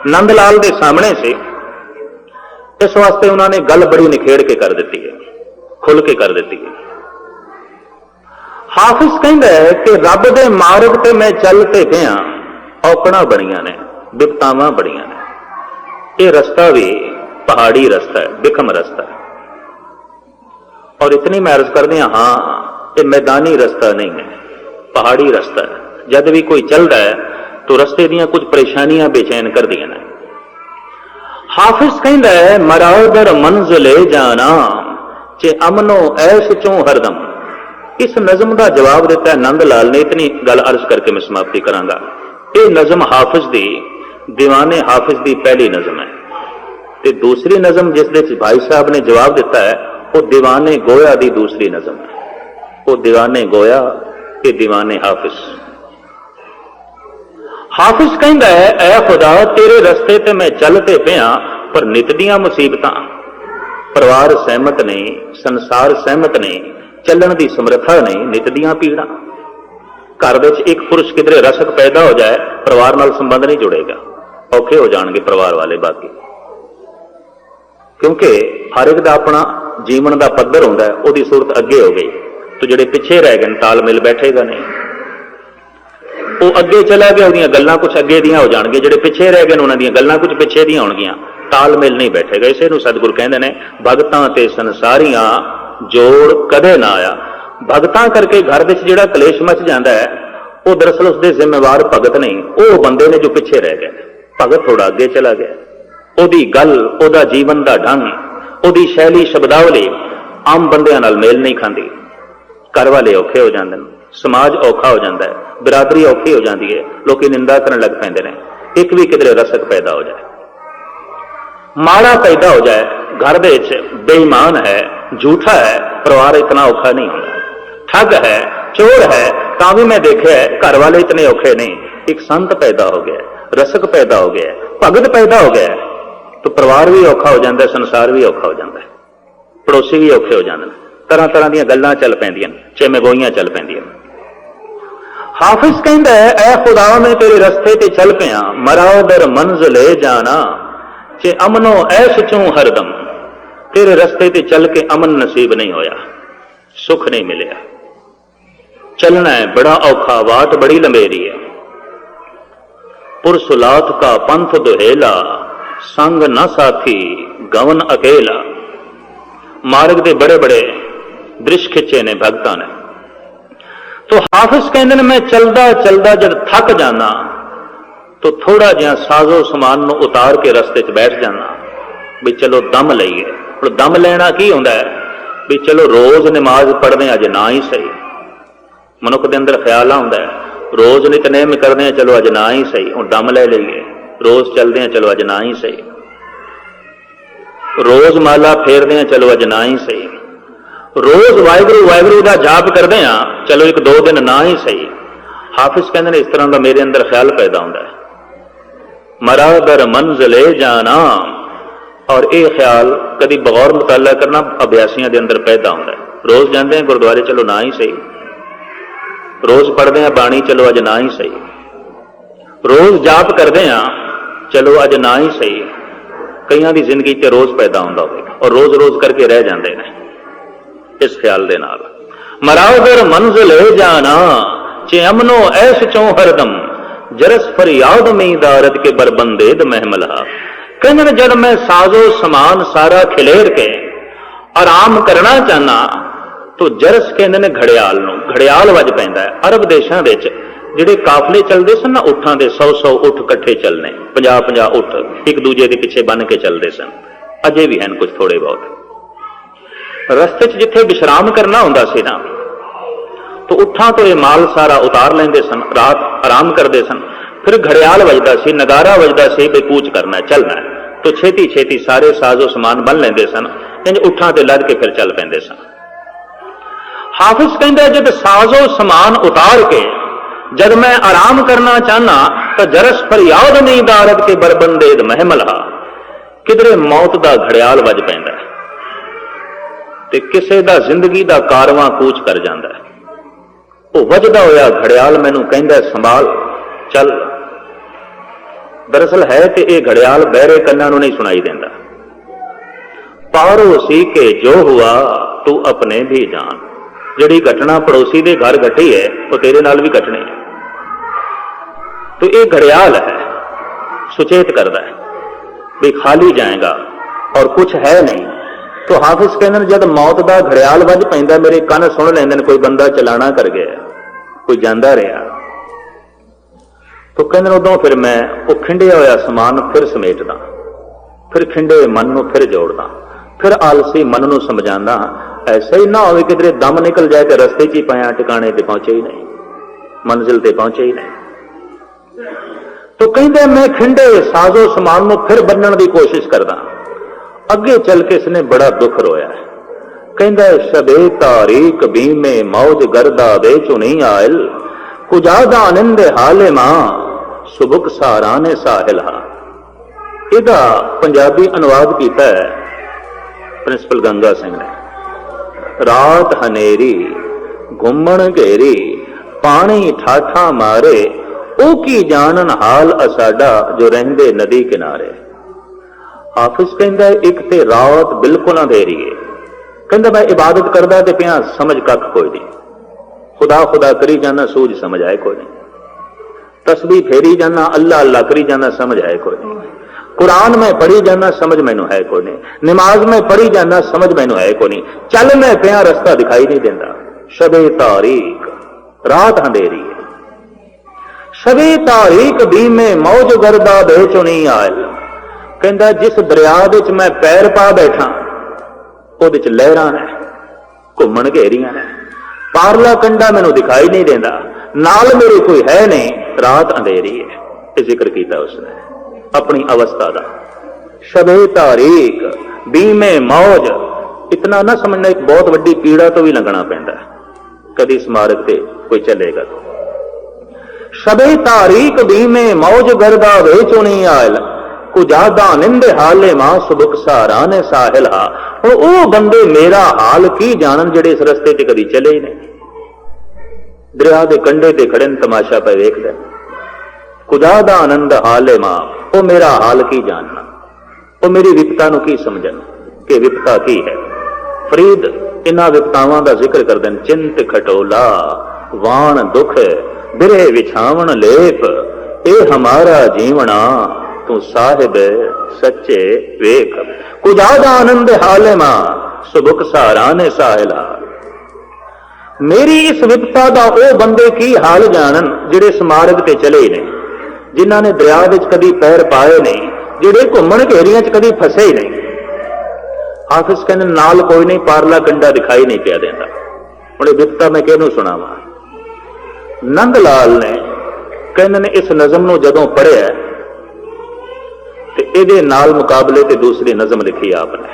नंद लाल के सामने से, इस वास्ते उन्होंने गल बड़ी निखेड़ के कर दी है, खुल के कर दी है। हाफिज कहता है कि रब दे मार्ग ते मैं चलते पिया, औकड़ा बड़ियां ने, बिपतावां बड़ियां ने। ये रस्ता भी पहाड़ी रस्ता है, बिखम रस्ता है। और इतनी मैं अर्ज कर दिया, हाँ ये मैदानी रास्ता नहीं है, पहाड़ी रास्ता है। जब भी कोई चलता है तो रस्ते दियां कुछ परेशानियां बेचैन कर दियां ने। हाफिज कहता है मरादर मंजिले जाना चे अमनो ऐश चों हरदम। इस नज़म का जवाब दिता है नंद लाल ने। इतनी गल अर्ज करके मैं समाप्ति करांगा। ये नज़म हाफिज दी, दीवाने हाफिज की पहली नज़म है। ते दूसरी नज़म जिस भाई साहब ने जवाब दिता है वो दीवाने गोया की दूसरी नज़म है। वो दीवाने गोया के दीवाने हाफिज। हाफिज कहता है ऐ खुदा तेरे रस्ते ते मैं चलते पिया पर नित दियां मुसीबतां। परिवार सहमत नहीं, संसार सहमत नहीं, चलन की समर्था नहीं, नित दियां पीड़ा। घर में एक पुरुष किधरे रसक पैदा हो जाए परिवार नाल संबंध नहीं जुड़ेगा, औखे हो जाएंगे परिवार वाले बाकी। क्योंकि हर एक का अपना जीवन का पद्धर होता है, वो सूरत अगे हो गई तो जिहड़े पिछे रह गए तालमेल बैठेगा नहीं। वो अगे चला गया, उहदियां गल्लां कुछ अगे दियां हो जाणगियां, जिहड़े पिछे रह गए उन्हां दियां गल्लां कुछ पिछे दियां होणगियां, तालमेल नहीं बैठेगा। इसे नूं सतगुरु कहंदे ने भगतां ते संसारियां जोड़ कदे ना आया। भगतां करके घर विच जिहड़ा कलेश मच जांदा है वो दरअसल उसके जिम्मेवार भगत नहीं, वो बंदे ने जो पिछे रह गए। भगत थोड़ा अगे चला गया, ओदी गल, ओदा जीवन का ढंग, ओदी शैली शब्दावली आम बंदियां नाल मेल नहीं खांदी। घर वाले औखे हो जाते हैं, समाज औखा हो जाता है, बिरादरी औखी हो जाती है, लोग निंदा करने लग पैंदे ने। एक भी किधरे रसक पैदा हो जाए, माड़ा पैदा हो जाए, घर दे बेईमान है, झूठा है, परिवार इतना औखा नहीं होता। ठग है, चोर है, तां भी मैं देखा है घर वाले इतने औखे नहीं। एक संत पैदा हो गया, रसक पैदा हो गया, भगत पैदा हो गया तो परिवार भी औखा हो जाता है, संसार भी औखा हो जाता है, पड़ोसी भी औखे हो जाते हैं, तरह तरह दी गल्लां चल पैंदियां, चेमेगोइयां चल पैंदियां। हाफिज कहता है ऐ खुदा मैं तेरे रस्ते ते चल पिया मरादर मंजिले जाना चे अमनो ऐश चूं हरदम। तेरे रस्ते ते चल के अमन नसीब नहीं होया, सुख नहीं मिलिया। चलना है बड़ा औखा, वाट बड़ी लंबेरी है। पुरसुलात का पंथ दुहेला संग न साथी गवन अकेला। मार्ग के बड़े बड़े दृश्य खिंचे ने भगतां ने। तो हाफिज कहते हैं मैं चलदा चलदा जब थक जाना तो थोड़ा जिहा साजो समान नूं उतार के रस्ते च बैठ जाना भी चलो दम लईए। और दम लेना की होंदा है भी चलो रोज नमाज पढ़दे अज ना ही सही। मनुख के अंदर ख्याल आउंदा है रोज नितनेम करदे हैं चलो अज ना ही सही, हुण दम ले लईए। रोज चलदे हैं चलो अज ना ही सही, रोज माला फेरदे हैं चलो अज ना ही सही, रोज वाहिगुरू वाहिगुरू का जाप करते हैं चलो एक दो दिन ना ही सही। हाफिज कहते हैं इस तरह का मेरे अंदर ख्याल पैदा होता है मरादर मंजिले जाना। और यह ख्याल कभी बगौर मुताला करना अभ्यासियों के अंदर पैदा होता है। रोज जाते हैं गुरुद्वारे चलो ना ही सही, रोज पढ़ते हैं बाणी चलो अज ना ही सही, रोज जाप करते हैं चलो अज ना ही सही। कईयां की जिंदगी च रोज पैदा होता होगा और रोज रोज करके रह जाते हैं इस ख्याल दे नाल। मरादर मंजिले जाना चे अमनो ऐश चों हरदम जरस फरियाद में दारद के बरबंदेद महमला। कहने जब मैं साजो समान सारा खिलेर के आराम करना चाहना तो जरस कहते ने घड़ियाल नूं, घड़ियाल वज पैंदा है। अरब देशों में जिहड़े काफले चलते सन ना उठां दे 100-100 उठ इकट्ठे चलने, 50-50 उठ एक दूजे के पिछे बन के चलते सन, अजे भी हैं कुछ थोड़े बहुत। रस्ते च जिथे विश्राम करना हुंदा सी ना तो उठां तो ये माल सारा उतार लेंदे सन, रात आराम करते सन। फिर घड़ियाल वजदा सी, नगारा वजदा सी भी कूच करना है, चलना है, तो छेती छेती सारे साजो समान बन लेंदे सन, इंज उठां ते लद के फिर चल पैंदे सन। हाफिज कहंदा जब साजो समान उतार के जब मैं आराम करना चाहना तो जरस फरियाद नहीं दारद के बरबंदेद महमला। किधरे मौत का घड़ियाल वज पैंदा है ते किसे दा जिंदगी का कारवां कूच कर जाता है। वो वजदा होया घड़ियाल मैनू कहंदा संभाल चल। दरअसल है तो यह घड़ियाल बहरे कन्ना नूं नहीं सुनाई देंदा। पड़ोसी के जो हुआ तू अपने भी जान। जिहड़ी घटना पड़ोसी के घर घटी है वो तेरे नाल भी घटनी है। तो यह घड़ियाल है, सुचेत करता है भी खाली जाएगा और कुछ है नहीं, तो हाफिज कहते जब मौत का घड़ियाल वज पैंदा मेरे कन सुन लेंदे कोई बंदा चलाना कर गया, कोई जांदा रहा, तो कहते उदों फिर मैं वो खिंडिया होया समान फिर समेटदा, फिर खिंडे मन नूं फिर जोड़दा, फिर आलसी मन नूं समझांदा। ऐसा ही ना हो किधरे दम निकल जाए तो रस्ते च ही पाया टिकाने ते पहुंचे ही नहीं, मंजिल ते पहुंचे ही नहीं। तो कहते मैं खिंडे साजो समान नूं फिर बन्नण की कोशिश करदा। अगे चल के इसने बड़ा दुख रोया है, कहता शबे तारीक बीमे मौज गर्दा बेचो नहीं आयल, कुजादा आनंद हाले मां सुबुक साराने साहिला। इहदा पंजाबी अनुवाद किया है प्रिंसिपल गंगा सिंह ने। रात हनेरी घुमण घेरी पानी ठाठा मारे, ओ की जानन हाल असाडा जो रहिंदे नदी किनारे। हाफिज कहता एक ते रात बिल्कुल अंधेरी है, कहता मैं इबादत करदा ते पिया समझ कख कोई नहीं, खुदा खुदा करी जाना सूझ समझ आए कोई नहीं, तस्बीह फेरी जाना अल्लाह अल्लाह करी जाना समझ आए कोई नहीं, कुरान में पढ़ी जाना समझ मैनू है कोई नहीं, नमाज में पढ़ी जाना समझ मैनू है कोई नहीं, चल मैं पिया रास्ता दिखाई नहीं देता। शबे तारीक रात अंधेरी है, शबे तारीक भी में मौज गर्दा बेचो नहीं आयल। कहता जिस दरिया विच मैं पैर पा बैठा उहदे च लहरां ने घुमण घेरियां ने, पारला कंडा मैनू दिखाई नहीं देता, नाल मेरे कोई है नहीं, रात अंधेरी है। ये जिक्र किया उसने अपनी अवस्था का। शबे तारीक बीमे मौज, इतना ना समझना एक बहुत वड्डी पीड़ा तो भी लंघना पैंदा कदी स्मारक से कोई चलेगा तो। शबे तारीक बीमे मौज गर्दा वेचो नहीं आयल, कुजादा निंदे हाले मां सुबुक सहारा ने साहिल हा। और वो बंदे मेरा हाल की जानन जेड़े इस रस्ते च कदी चले ही नहीं, दरिया के कंढे ते खड़े तमाशा पे वेखदे। कुजादा आनंद हाले मां, वो मेरा हाल की जानना, वो मेरी विपता नूं की समझन कि विपता की है। फरीद इन्हां विपतावां दा जिक्र करदे ने, चिंत खटोला वाण दुख बिरे विछावण लेप, ए हमारा जीवना तू साहिब सच्चे वेख। कुजादा आनंद हाले मां सुबुक सहारा ने साहिला। मेरी इस विपता का वह बंदे की हाल जानन जिहड़े स्मारक ते चले ही नहीं, जिन्हां ने दरिया विच कदी पैर पाए नहीं, जिहड़े घुमण घेरियां च कदी फसे ही नहीं। हाफिज कहने नाल कोई नहीं, पारला कंडा दिखाई नहीं पिया देता। हुण विपता मैं किहनूं सुणावां। नंद लाल ने कहने ने इस नज़म नूं जदों पढ़िया ते इहदे नाल मुकाबले ते दूसरी नज़म लिखी आपने,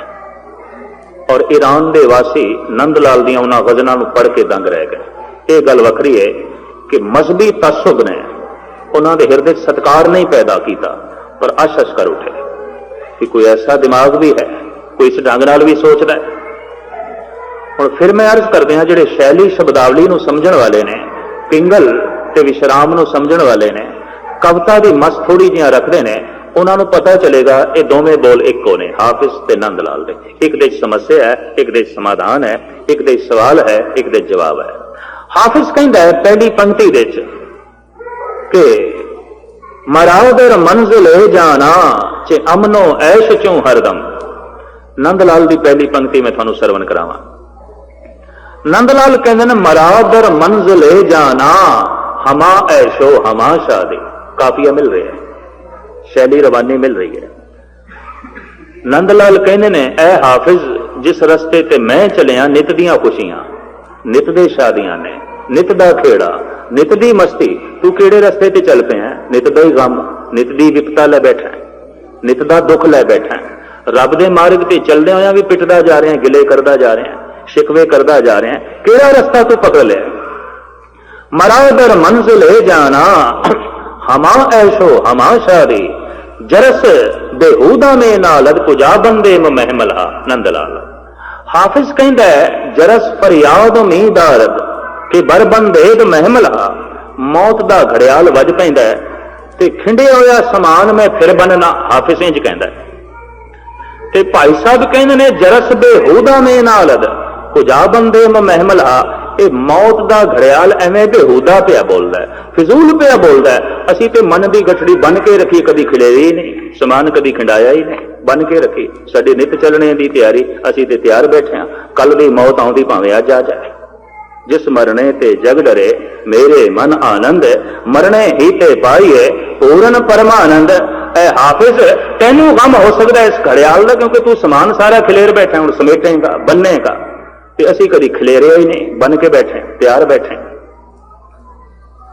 और ईरान दे वासी नंद लाल दी उन्हां गज़लां नूं पढ़ के दंग रह गए। ये गल वखरी है कि मजहबी तसुब ने उन्हां दे हिरदे सत्कार नहीं पैदा किया, पर अश कर उठे कि कोई ऐसा दिमाग भी है, कोई इस ढंग नाल भी सोचता है। हुण फिर मैं अर्ज करदे हां जिहड़े शैली शब्दावली नूं समझण वाले ने, पिंगल ते विश्राम नूं समझण वाले ने, कविता दी मस थोड़ी जिहां रखदे ने, उन्होंने पता चलेगा ये दोवें बोल एक ने, हाफिज ते नंद लाल दे। एक दे समस्या है, एक दे समाधान है, एक दे सवाल है, एक दे जवाब है। हाफिज कहता है पहली पंक्ति दे कि मरादर मंजिल जाना चे अमनो ऐश चों हरदम। नंद लाल की पहली पंक्ति में थानू सरवण करावां। नंद लाल कहते हैं मरादर मंजिल जाना हमा ऐशो हमा शादी। काफिया मिल रही है, शैली रवानी मिल रही है। नंदलाल कहने ने ऐ हाफिज जिस रस्ते ते मैं चलिया नित दियां खुशियां, नित दे शादियां ने, नित दा खेड़ा, नित दी मस्ती, तू केड़े रस्ते ते चल पे है? नित दा ही गम, नित दी विपता लै बैठा है, नित दा दुख लै बैठा है। रब दे मार्ग ते चलदे होया भी पिटदा जा रहे हैं, गिले करदा जा रहे हैं, शिकवे करदा जा रहे हैं। केड़ा रस्ता तू पकड़ लिया? मरादर मंजिल जाना हमा ऐशो हमा शादी, जरस बेहूदा में नालद कुजा बंदे महमला। नंदलाल हाफिज कहता है जरस फरियाद उम्मीदारद कि बर बंदेद महमला, मौत दा घड़ियाल वज पैंदा है ते खिंडिया होया समान में फिर बनना। हाफिज इंज कहता है। ते भाई साहब कहते ने जरस बेहूदा में नालद कुजा बंदे महमला, ਇਹ ਮੌਤ ਦਾ ਘੜਿਆਲ ਐਵੇਂ ਬੇਹੂਦਾ ਪਿਆ ਬੋਲਦਾ ਹੈ, ਫਿਜ਼ੂਲ ਪਿਆ ਬੋਲਦਾ ਹੈ। ਅਸੀਂ ਤੇ ਮਨ ਦੀ ਗਠੜੀ ਬਨ ਕੇ ਰੱਖੀ, ਕਦੀ ਖਿਲੇਰੀ ਨਹੀਂ, ਸਮਾਨ ਕਦੀ ਖਿੰਡਾਇਆ ਹੀ ਨਹੀਂ, ਬਨ ਕੇ ਰੱਖੀ। ਸਾਡੀ ਨਿਤ ਚੱਲਣੇ ਦੀ ਤਿਆਰੀ, ਅਸੀਂ ਤੇ ਤਿਆਰ ਬੈਠੇ ਹਾਂ। ਕੱਲ ਦੀ ਮੌਤ ਆਉਂਦੀ ਭਾਵੇਂ ਅੱਜ ਆ ਜਾਏ। ਜਿਸ ਮਰਨੇ ਤੇ ਜਗ ਡਰੇ ਮੇਰੇ ਮਨ ਆਨੰਦ, ਮਰਨੇ ਹੀ ਤੇ ਪਾਈਏ ਪੂਰਨ ਪਰਮਾਨੰਦ। ਐ ਹਾਫਿਜ਼ ਤੈਨੂੰ ਗਮ ਹੋ ਸਕਦਾ ਇਸ ਘੜਿਆਲ ਦਾ, ਕਿਉਂਕਿ ਤੂੰ ਸਮਾਨ ਸਾਰਾ ਖਿਲੇਰ ਬੈਠਾ, ਹੁਣ ਸਮੇਟੇਗਾ, ਬੰਨੇਗਾ, ਤੇ ਅਸੀਂ ਕਦੀ ਖਿਲੇਰਿਆ ਹੀ ਨਹੀਂ, ਬਨ ਕੇ ਬੈਠੇ, ਤਿਆਰ ਬੈਠੇ।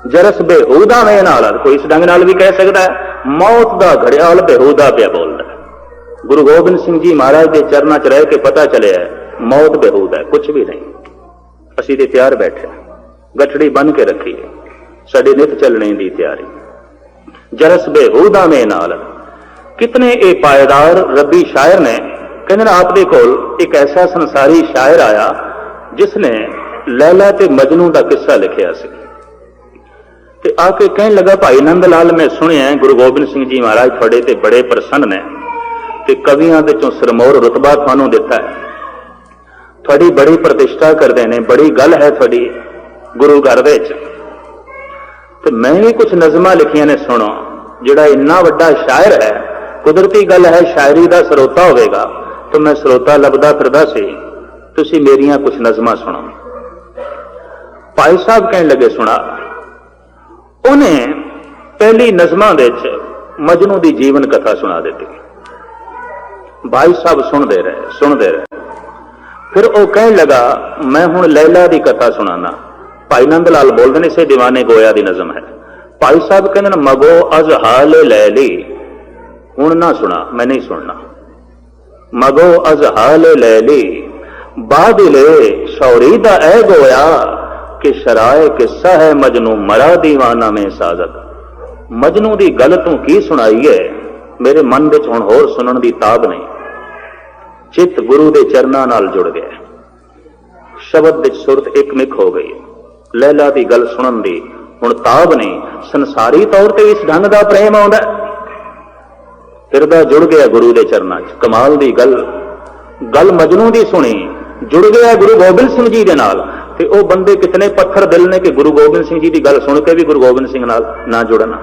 ਜਰਸ ਬੇਹੂਦਾ ਵੇ ਨਾਲ, ਕੋਈ ਇਸ ਢੰਗ ਨਾਲ ਵੀ ਕਹਿ ਸਕਦਾ ਹੈ ਮੌਤ ਦਾ ਘੜਿਆਲ ਬੇਹੂਦਾ ਪਿਆ ਬੋਲਦਾ। ਗੁਰੂ ਗੋਬਿੰਦ ਸਿੰਘ ਜੀ ਮਹਾਰਾਜ ਦੇ ਚਰਨਾਂ 'ਚ ਰਹਿ ਕੇ ਪਤਾ ਚੱਲਿਆ ਮੌਤ ਬੇਹੂਦਾ, ਕੁਛ ਵੀ ਨਹੀਂ। ਅਸੀਂ ਤੇ ਤਿਆਰ ਬੈਠੇ, ਗਠੜੀ ਬਨ ਕੇ ਰੱਖੀ, ਸਾਡੀ ਨਿਤ ਚੱਲਣੇ ਦੀ ਤਿਆਰੀ। ਜਰਸ ਬੇਹੂਦਾ ਮੇ ਨਾਲ। ਕਿਤਨੇ ਇਹ ਪਾਇਦਾਰ ਰੱਬੀ ਸ਼ਾਇਰ ਨੇ। ਕਹਿੰਦੇ ਨੇ ਆਪ ਦੇ ਕੋਲ ਇੱਕ ਐਸਾ ਸੰਸਾਰੀ ਸ਼ਾਇਰ ਆਇਆ ਜਿਸ ਨੇ ਲੈਲਾ ਤੇ ਮਜਨੂ ਦਾ ਕਿੱਸਾ ਲਿਖਿਆ ਸੀ, ਤੇ ਆ ਕੇ ਕਹਿਣ ਲੱਗਾ ਭਾਈ ਨੰਦ ਲਾਲ, ਮੈਂ ਸੁਣਿਆ ਗੁਰੂ ਗੋਬਿੰਦ ਸਿੰਘ ਜੀ ਮਹਾਰਾਜ ਤੁਹਾਡੇ ਤੇ ਬੜੇ ਪ੍ਰਸੰਨ ਨੇ ਤੇ ਕਵੀਆਂ ਦੇ ਚੋਂ ਸਰਮੌਰ ਰੁਤਬਾ ਤੁਹਾਨੂੰ ਦਿੱਤਾ ਹੈ, ਤੁਹਾਡੀ ਬੜੀ ਪ੍ਰਤਿਸ਼ਠਾ ਕਰਦੇ ਨੇ, ਬੜੀ ਗੱਲ ਹੈ ਤੁਹਾਡੀ ਗੁਰੂ ਘਰ ਵਿੱਚ, ਤੇ ਮੈਂ ਵੀ ਕੁਝ ਨਜ਼ਮਾਂ ਲਿਖੀਆਂ ਨੇ, ਸੁਣੋ। ਜਿਹੜਾ ਇੰਨਾ ਵੱਡਾ ਸ਼ਾਇਰ ਹੈ, ਕੁਦਰਤੀ ਗੱਲ ਹੈ ਸ਼ਾਇਰੀ ਦਾ ਸਰੋਤਾ ਹੋਵੇਗਾ, ਤੇ ਮੈਂ ਸਰੋਤਾ ਲੱਭਦਾ ਫਿਰਦਾ ਸੀ, ਤੁਸੀਂ ਮੇਰੀਆਂ ਕੁਝ ਨਜ਼ਮਾਂ ਸੁਣੋ। ਭਾਈ ਸਾਹਿਬ ਕਹਿਣ ਲੱਗੇ ਸੁਣਾ। ਉਹਨੇ ਪਹਿਲੀ ਨਜ਼ਮਾਂ ਵਿੱਚ ਮਜਨੂ ਦੀ ਜੀਵਨ ਕਥਾ ਸੁਣਾ ਦਿੱਤੀ। ਭਾਈ ਸਾਹਿਬ ਸੁਣਦੇ ਰਹੇ। ਫਿਰ ਉਹ ਕਹਿਣ ਲੱਗਾ ਮੈਂ ਹੁਣ ਲੈਲਾ ਦੀ ਕਥਾ ਸੁਣਾਣਾ। ਭਾਈ ਨੰਦ ਲਾਲ ਬੋਲਦੇ ਨੇ, ਇਸੇ ਦੀਵਾਨੇ ਗੋਇਆ ਦੀ ਨਜ਼ਮ ਹੈ। ਭਾਈ ਸਾਹਿਬ ਕਹਿੰਦੇ ਨੇ ਮਗੋ ਅਜ਼ ਹਾਲ ਲੈ ਲਈ, ਹੁਣ ਨਾ ਸੁਣਾ, ਮੈਂ ਨਹੀਂ ਸੁਣਨਾ। ਮਗੋ ਅਜ਼ ਹਾਲ ਲੈ ਲਈ ਬਾਦਿਲੇ ਸ਼ੌਰੀ ਦਾ ਐ ਗੋਇਆ ਕਿ ਸ਼ਰਾਏ ਕਿੱਸਾ ਹੈ ਮਜਨੂ ਮਰਾ ਦੀਵਾਨਾ ਮੇ ਸਾਜ਼ਤ। ਮਜਨੂ ਦੀ ਗੱਲ ਤੂੰ ਕੀ ਸੁਣਾਈ ਹੈ, ਮੇਰੇ ਮਨ ਵਿੱਚ ਹੁਣ ਹੋਰ ਸੁਣਨ ਦੀ ਤਾਬ ਨਹੀਂ। ਚਿੱਤ ਗੁਰੂ ਦੇ ਚਰਨਾਂ ਨਾਲ ਜੁੜ ਗਿਆ, ਸ਼ਬਦ ਵਿੱਚ ਸੁਰਤ ਇੱਕਮਿਕ ਹੋ ਗਈ। ਲੈਲਾ ਦੀ ਗੱਲ ਸੁਣਨ ਦੀ ਹੁਣ ਤਾਬ ਨਹੀਂ। ਸੰਸਾਰੀ ਤੌਰ ਤੇ ਇਸ ਢੰਗ ਦਾ ਪ੍ਰੇਮ ਆਉਂਦਾ, ਹਿਰਦਾ ਜੁੜ ਗਿਆ ਗੁਰੂ ਦੇ ਚਰਨਾਂ 'ਚ। ਕਮਾਲ ਦੀ ਗੱਲ ਮਜਨੂ ਦੀ ਸੁਣੀ, ਜੁੜ ਗਿਆ ਗੁਰੂ ਗੋਬਿੰਦ ਸਿੰਘ ਜੀ ਦੇ ਨਾਲ। ਤੇ ਉਹ ਬੰਦੇ ਕਿਤਨੇ ਪੱਥਰ ਦਿਲ ਨੇ ਕਿ ਗੁਰੂ ਗੋਬਿੰਦ ਸਿੰਘ ਜੀ ਦੀ ਗੱਲ ਸੁਣ ਕੇ ਵੀ ਗੁਰੂ ਗੋਬਿੰਦ ਸਿੰਘ ਨਾਲ ਨਾ ਜੁੜਨ,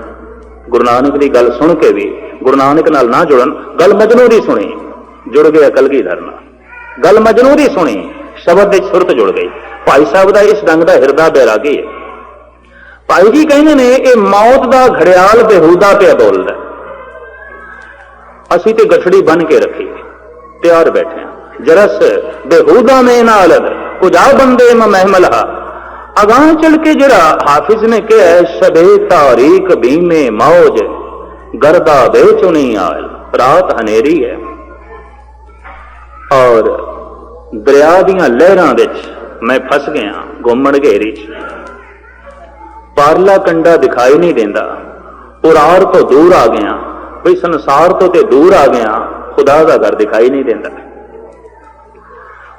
ਗੁਰੂ ਨਾਨਕ ਦੀ ਗੱਲ ਸੁਣ ਕੇ ਵੀ ਗੁਰੂ ਨਾਨਕ ਨਾਲ ਨਾ ਜੁੜਨ। ਗੱਲ ਮਜਨੂ ਦੀ ਸੁਣੀ, ਜੁੜ ਗਿਆ ਕਲਗੀਧਰ ਨਾਲ। ਗੱਲ ਮਜਨੂ ਦੀ ਸੁਣੀ, ਸ਼ਬਦ ਵਿੱਚ ਸੁਰਤ ਜੁੜ ਗਈ। ਭਾਈ ਸਾਹਿਬ ਦਾ ਇਸ ਢੰਗ ਦਾ ਹਿਰਦਾ ਬੈਰਾਗੀ ਹੈ। ਭਾਈ ਜੀ ਕਹਿੰਦੇ ਨੇ ਇਹ ਮੌਤ ਦਾ ਘੜਿਆਲ ਬੇਹੂਦਾ ਪਿਆ ਬੋਲਦਾ, ਅਸੀਂ ਤੇ ਗਠੜੀ ਬਨ ਕੇ ਰੱਖੀ, ਤਿਆਰ ਬੈਠੇ ਹਾਂ। ਜਰਸ ਬੇਹੂਦਾ ਮੇ ਨਾਲ ਕੁਝਾ ਬੰਦੇ ਮਹਿਮਲਹਾ। ਅਗਾਂਹ ਚੜ ਕੇ ਜਿਹੜਾ ਹਾਫਿਜ਼ ਨੇ ਕਿਹਾ ਸ਼ਬੇ ਤਾਰੀਕ ਬੀਮੇ ਮੌਜ ਗਰਦਾ ਬੇਚੁਨੀ ਆਲ, ਰਾਤ ਹਨੇਰੀ ਹੈ ਔਰ ਦਰਿਆ ਦੀਆਂ ਲਹਿਰਾਂ ਵਿੱਚ ਮੈਂ ਫਸ ਗਿਆ, ਘੁੰਮਣ ਘੇਰੀ 'ਚ ਪਾਰਲਾ ਕੰਡਾ ਦਿਖਾਈ ਨਹੀਂ ਦਿੰਦਾ, ਉਰਾਰ ਤੋਂ ਦੂਰ ਆ ਗਿਆ, ਬਈ ਸੰਸਾਰ ਤੋਂ ਤੇ ਦੂਰ ਆ ਗਿਆ, ਖੁਦਾ ਦਾ ਘਰ ਦਿਖਾਈ ਨਹੀਂ ਦਿੰਦਾ।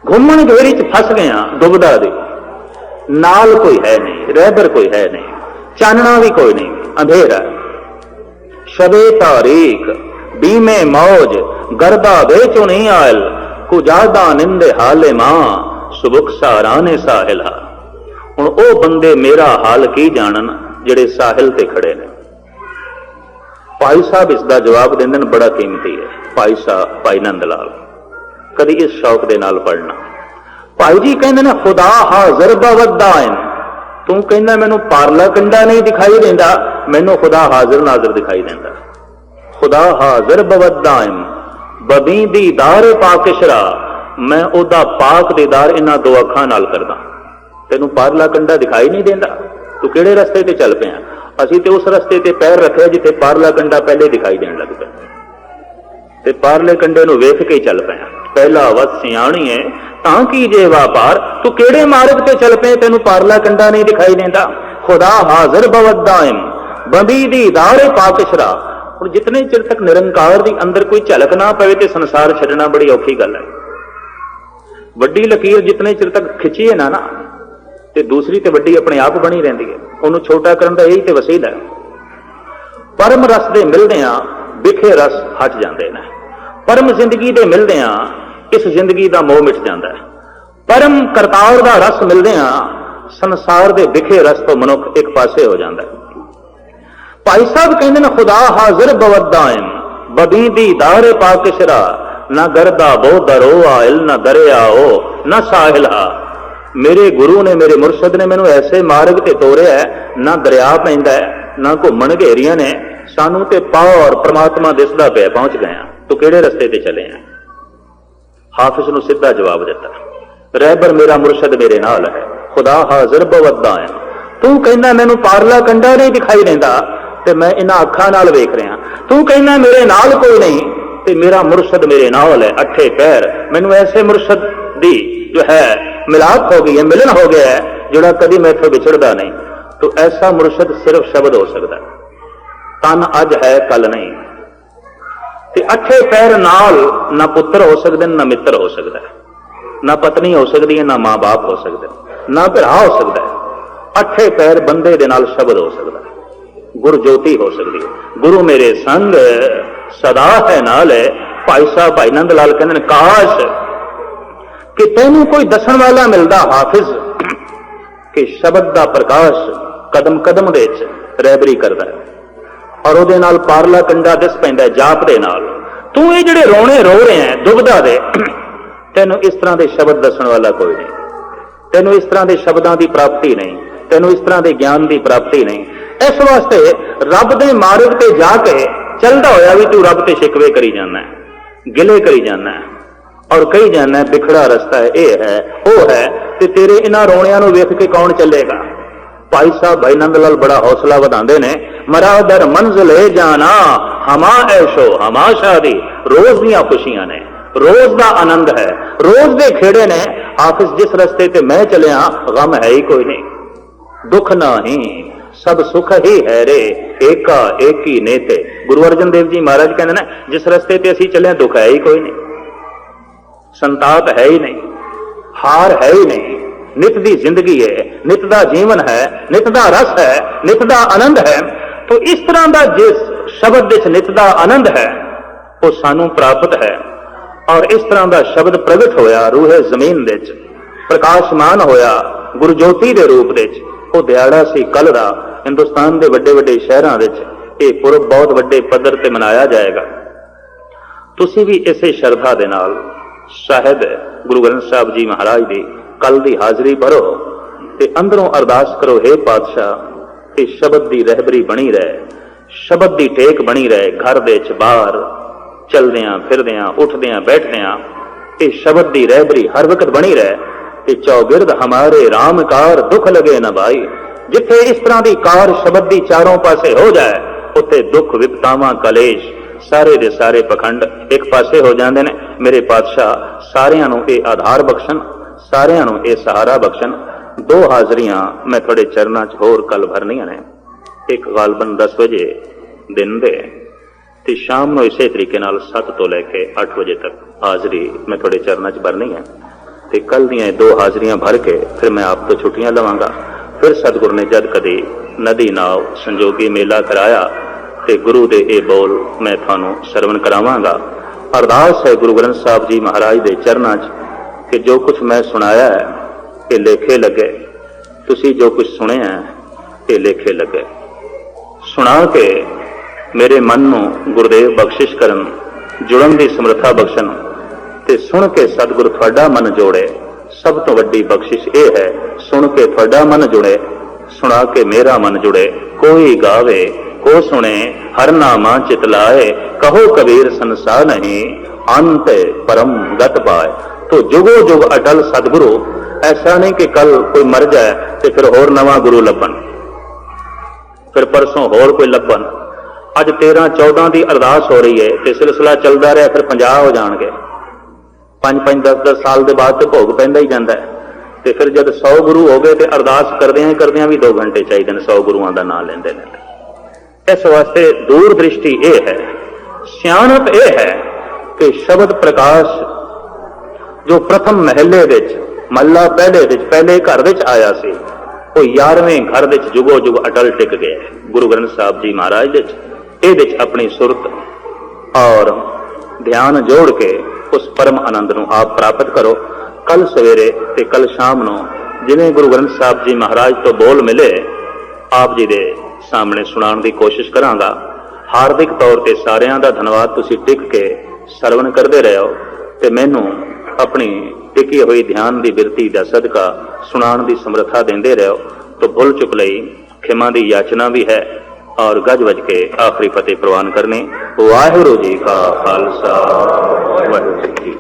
ਘੁੰਮਣ ਘੇਰੀ 'ਚ ਫਸ ਗਿਆ, ਦੁਬਦਾ ਦੇ ਨਾਲ ਕੋਈ ਹੈ ਨਹੀਂ, ਰਹਿਬਰ ਕੋਈ ਹੈ ਨਹੀਂ, ਚਾਨਣਾ ਵੀ ਕੋਈ ਨਹੀਂ, ਅੰਧੇਰਾ। ਸ਼ਬੇ ਤਾਰੀਕ ਬੀਮੇ ਮੌਜ ਗਰਦਾ ਵੇਚੋ ਨਹੀਂ ਆਇਲ ਕੁਜਾਦਾ ਨਿੰਦੇ ਹਾਲੇ ਮਾਂ ਸੁਬੁਕ ਸਾਰਾਨੇ ਸਾਹਿਲਾ। ਹੁਣ ਉਹ ਬੰਦੇ ਮੇਰਾ ਹਾਲ ਕੀ ਜਾਣਨ ਜਿਹੜੇ ਸਾਹਿਲ ਤੇ ਖੜੇ ਨੇ। ਭਾਈ ਸਾਹਿਬ ਇਸ ਦਾ ਜਵਾਬ ਦਿੰਦੇ ਨੇ, ਬੜਾ ਕੀਮਤੀ ਹੈ। ਭਾਈ ਨੰਦ ਲਾਲ ਕਦੀ ਇਸ ਸ਼ੌਕ ਦੇ ਨਾਲ ਪੜ੍ਹਨਾ। ਭਾਈ ਜੀ ਕਹਿੰਦੇ ਨੇ ਖੁਦਾ ਹਾਜ਼ਰ ਬਵਦਾਇਨ, ਤੂੰ ਕਹਿੰਦਾ ਮੈਨੂੰ ਪਾਰਲਾ ਕੰਡਾ ਨਹੀਂ ਦਿਖਾਈ ਦਿੰਦਾ, ਮੈਨੂੰ ਖੁਦਾ ਹਾਜ਼ਰ ਨਾਜ਼ਰ ਦਿਖਾਈ ਦਿੰਦਾ। ਖੁਦਾ ਹਾਜ਼ਰ ਬਵਦਾਇਨ ਬਬੀ ਦੀਦਾਰ ਪਾਕਿਸ਼ਰਾ, ਮੈਂ ਉਹਦਾ ਪਾਕ ਦੀਦਾਰ ਇਹਨਾਂ ਦੋ ਅੱਖਾਂ ਨਾਲ ਕਰਦਾ। ਤੈਨੂੰ ਪਾਰਲਾ ਕੰਡਾ ਦਿਖਾਈ ਨਹੀਂ ਦਿੰਦਾ, ਤੂੰ ਕਿਹੜੇ ਰਸਤੇ ਤੇ ਚੱਲ ਪਿਆ? ਅਸੀਂ ਤੇ ਉਸ ਰਸਤੇ ਤੇ ਪੈਰ ਰੱਖਿਆ ਜਿੱਥੇ ਪਾਰਲਾ ਕੰਡਾ ਪਹਿਲੇ ਦਿਖਾਈ ਦੇਣ ਲੱਗ ਪਿਆ, ਤੇ ਪਾਰਲੇ ਕੰਡੇ ਨੂੰ ਵੇਖ ਕੇ ਚੱਲ ਪਿਆ। ਪਹਿਲਾ ਵਤ ਸਿਆਣੀ ਹੈ ਤਾਂ ਕੀ ਜੇ ਵਾਪਾਰ, ਤੂੰ ਕਿਹੜੇ ਮਾਰਗ ਤੇ ਚੱਲ ਪਏ, ਤੈਨੂੰ ਪਾਰਲਾ ਕੰਡਾ ਨਹੀਂ ਦਿਖਾਈ ਦਿੰਦਾ। ਖੁਦਾ ਹਾਜ਼ਰ ਬਵਦਾਇਮ ਬਬੀ ਦੀਦਾਰ ਪਾਕਿਸ਼ਰਾ। ਹੁਣ ਜਿਤਨੇ ਚਿਰ ਤੱਕ ਨਿਰੰਕਾਰ ਦੀ ਅੰਦਰ ਕੋਈ ਝਲਕ ਨਾ ਪਵੇ ਤੇ ਸੰਸਾਰ ਛੱਡਣਾ ਬੜੀ ਔਖੀ ਗੱਲ ਹੈ। ਵੱਡੀ ਲਕੀਰ ਜਿਤਨੇ ਚਿਰ ਤੱਕ ਖਿੱਚੀਏ ਨਾ ਤੇ ਦੂਸਰੀ ਤੇ ਵੱਡੀ ਆਪਣੇ ਆਪ ਬਣੀ ਰਹਿੰਦੀ ਹੈ, ਉਹਨੂੰ ਛੋਟਾ ਕਰਨ ਦਾ ਇਹੀ ਤੇ ਵਸੀਲਾ ਹੈ। ਪਰਮ ਰਸ ਦੇ ਮਿਲਦਿਆਂ ਵਿਖੇ ਰਸ ਹਟ ਜਾਂਦੇ ਨੇ, ਪਰਮ ਜ਼ਿੰਦਗੀ ਦੇ ਮਿਲਦਿਆਂ ਇਸ ਜ਼ਿੰਦਗੀ ਦਾ ਮੋਹ ਮਿਟ ਜਾਂਦਾ ਹੈ। ਪਰਮ ਕਰਤਾਰ ਦਾ ਰਸ ਮਿਲਦਿਆਂ संसार दे विखे रस तो मनुख एक पासे हो जाता है। भाई साहब कहते हैं खुदा हाजिर बवदायम बबी दी दारे पाकिशरा न गर्दा बो दरो आयल न दरिया ओ न साहिला। मेरे गुरु ने मेरे मुरशद ने मैनू ऐसे मार्ग ते तोरिया है, ना दरिया पैंदा है ना घूमन घेरिया ने, सानू ते पार परमात्मा दिसदा पिया, पहुंच गए। तो किहड़े रस्ते ते चले हैं? हाफिज नू सीधा जवाब दिता, रहबर मेरा मुरशद मेरे नाल है, खुदा हाजिर बवद्दा है। तू कहना मैनू पारला कंडा नहीं दिखाई देता ते मैं इन्हां अखां नाल वेख रहा। तू कहना मेरे नाल कोई नहीं ते मेरा मुरशद मेरे नाल है, अठे पैर। मैनू ऐसे मुरशद दी जो है मिलाप हो गई है, मिलन हो गया है, जोड़ा कभी मैथों विछड़दा नहीं। तो ऐसा मुरशद सिर्फ शब्द हो सकता है, तन अज है कल नहीं। ते अठे पैर नाल ना पुत्र हो सकते ना मित्र हो सकता है, ना पत्नी हो सकती है, ना मां बाप हो सकते, ना भरा हो सकता है। अठे पैर बंदे दे नाल शब्द हो सकता है, गुर ज्योति हो सकती है। गुरु मेरे संग सदा है नाल है। भाई साहब भाई नंद लाल कहते काश कि तेनू कोई दसन वाला मिलता हाफिज कि शब्द का प्रकाश कदम कदम दे रहबरी करता है और ਉਹਦੇ ਨਾਲ पारला कंडा दिस पैंदा जाप दे नाल। तू ये ਜਿਹੜੇ रोने रो रहे हैं दुबदा दे, तेनू इस तरह के शब्द दसन वाला कोई नहीं, तेनू इस तरह के शब्दों की प्राप्ति नहीं, तेनू इस तरह के ज्ञान की प्राप्ति नहीं। इस वास्ते रब के मार्ग ते जाके चलता होया भी तू रब ते शिकवे करी जाना है, गिले करी जाना है और कही जाना है बिखड़ा रस्ता है, ये है वो है, ते तेरे इन्हां रोणियां नूं वेख के कौन चलेगा? भाई साहब भाई नंद लाल बड़ा हौसला वधांदे ने, मरा दर मंजिले जाना हमा ऐशो हमा शादी। रोज दियां खुशियां ने, रोज का आनंद है, रोज दे खेड़े ने। हाफिज जिस रस्ते ते मैं चलिया गम है ही कोई नहीं, दुख ना ही सब सुख ही है रे, एका एक ही नेते। गुरु अर्जन देव जी महाराज कहते हैं जिस रस्ते ते असीं चले दुख है ही कोई नहीं, संताप है ही नहीं, हार है ही नहीं। नित दी जिंदगी है, नित दा जीवन है, नित दा रस है, नित दा आनंद है। तो इस तरह का जिस शब्द विच नित दा आनंद है वो सानू प्राप्त है। और इस तरह का शब्द प्रगट होया रूहे जमीन दे विच, प्रकाशमान होया गुरजोती के रूप दे विच। वो दिहाड़ा सी कल दा हिंदुस्तान के वड्डे वड्डे शहरां विच ये पुरब बहुत वड्डे पद्धर ते मनाया जाएगा। तुसी भी इसे श्रद्धा दे नाल शायद गुरु ग्रंथ साहब जी महाराज दी कल दी हाजरी भरो ते अंदरों अरदास करो, हे पातशाह ये शब्द दी रहबरी बनी रहे, शब्द दी टेक बनी रहे, घर दे च बाहर चलदियां फिरदियां उठदियां बैठदियां ये शब्द दी रहबरी हर वक्त बनी रहे। ते चौगिरद हमारे राम कार दुख लगे न भाई। जिथे इस तरह की कार शब्द दी चारों पासे हो जाए उत्थे दुख विपतावां कलेश सारे दे सारे पखंड एक पासे हो जाते हैं। मेरे पातशाह सारियां नूं ये आधार बख्शण, सारियां नूं ये सहारा बख्शण। 2 हाजरियां मैं थोड़े चरणों च होर कल भरनियां ने, एक गालबन 10 बजे दिन दे ते शाम नूं इसे तरीके नाल 7 तो लैके 8 बजे तक हाजरी मैं थोड़े चरणों च भरनी है। ते कल दियां 2 हाजरियां भर के फिर मैं आप तो छुट्टियां लवांगा। फिर सतगुरु ने जद कदी नदी नाव संजोगी मेला कराया ते गुरु दे ये बोल मैं थानू सरवण करावांगा। अरदास है गुरु ग्रंथ साहब जी महाराज दे चरणों च कि जो कुछ मैं सुनाया है ये लेखे लगे, तुसी जो कुछ सुने हैं ये लेखे लगे। सुना के मेरे मन नू गुरुदेव बख्शिश करन, जुड़न की समर्था बख्शण ते सुन के सतगुरु थोड़ा मन जोड़े। सब तो वड्डी बख्शिश ये है, सुन के थोड़ा मन जुड़े, सुना के मेरा मन जुड़े। कोई गावे को सुने हर नामा चितलाए, कहो कबीर संसार नहीं अंत परम गत पाए। तो जुगो जुग अटल सतगुरु, ऐसा नहीं कि कल कोई मर जाए तो फिर होर नवा गुरु लभन, फिर परसों होर कोई लभन। अज 13-14 की अरदास हो रही है तो सिलसिला चलता रहा, फिर 50 हो जाएंगे। 5-5 10-10 साल के बाद तो भोग पैंदा ही जाता है। तो फिर जब 100 गुरु हो गए तो अरदास करदियां भी 2 घंटे चाहिए 100 गुरुओं का नाम लेंदे ने। इस वास्ते दूरदृष्टि यह है, सियाणप यह है कि शब्द प्रकाश जो प्रथम महले विच मल्ला पहले घर विच आया सी, वो 11वें घर विच जुगो जुग अटल टिक गया। गुरु ग्रंथ साहब जी महाराज ये अपनी सुरत और ध्यान जोड़ के उस परम आनंद नूं आप प्राप्त करो। कल सवेरे ते कल शाम नूं ਜਿਵੇਂ ਗੁਰੂ ਗ੍ਰੰਥ ਸਾਹਿਬ ਜੀ ਮਹਾਰਾਜ ਤੋਂ ਬੋਲ ਮਿਲੇ ਆਪ ਜੀ ਦੇ ਸਾਹਮਣੇ ਸੁਣਾਉਣ ਦੀ ਕੋਸ਼ਿਸ਼ ਕਰਾਂਗਾ। ਹਾਰਦਿਕ ਤੌਰ ਤੇ ਸਾਰਿਆਂ ਦਾ ਧੰਨਵਾਦ। ਤੁਸੀਂ ਟਿਕ ਕੇ ਸਰਵਣ ਕਰਦੇ ਰਹੋ ਤੇ ਮੈਨੂੰ ਆਪਣੀ ਟਿਕੀ ਹੋਈ ਧਿਆਨ ਦੀ ਬਿਰਤੀ ਦਾ ਸਦਕਾ ਸੁਣਾਉਣ ਦੀ ਸਮਰੱਥਾ ਦਿੰਦੇ ਰਹੋ। तो भुल चुक लई खिमा की याचना भी है और गज वज के आखिरी फतेह प्रवान करने। वाहिगुरू जी का खालसा वाहिगुरू जी की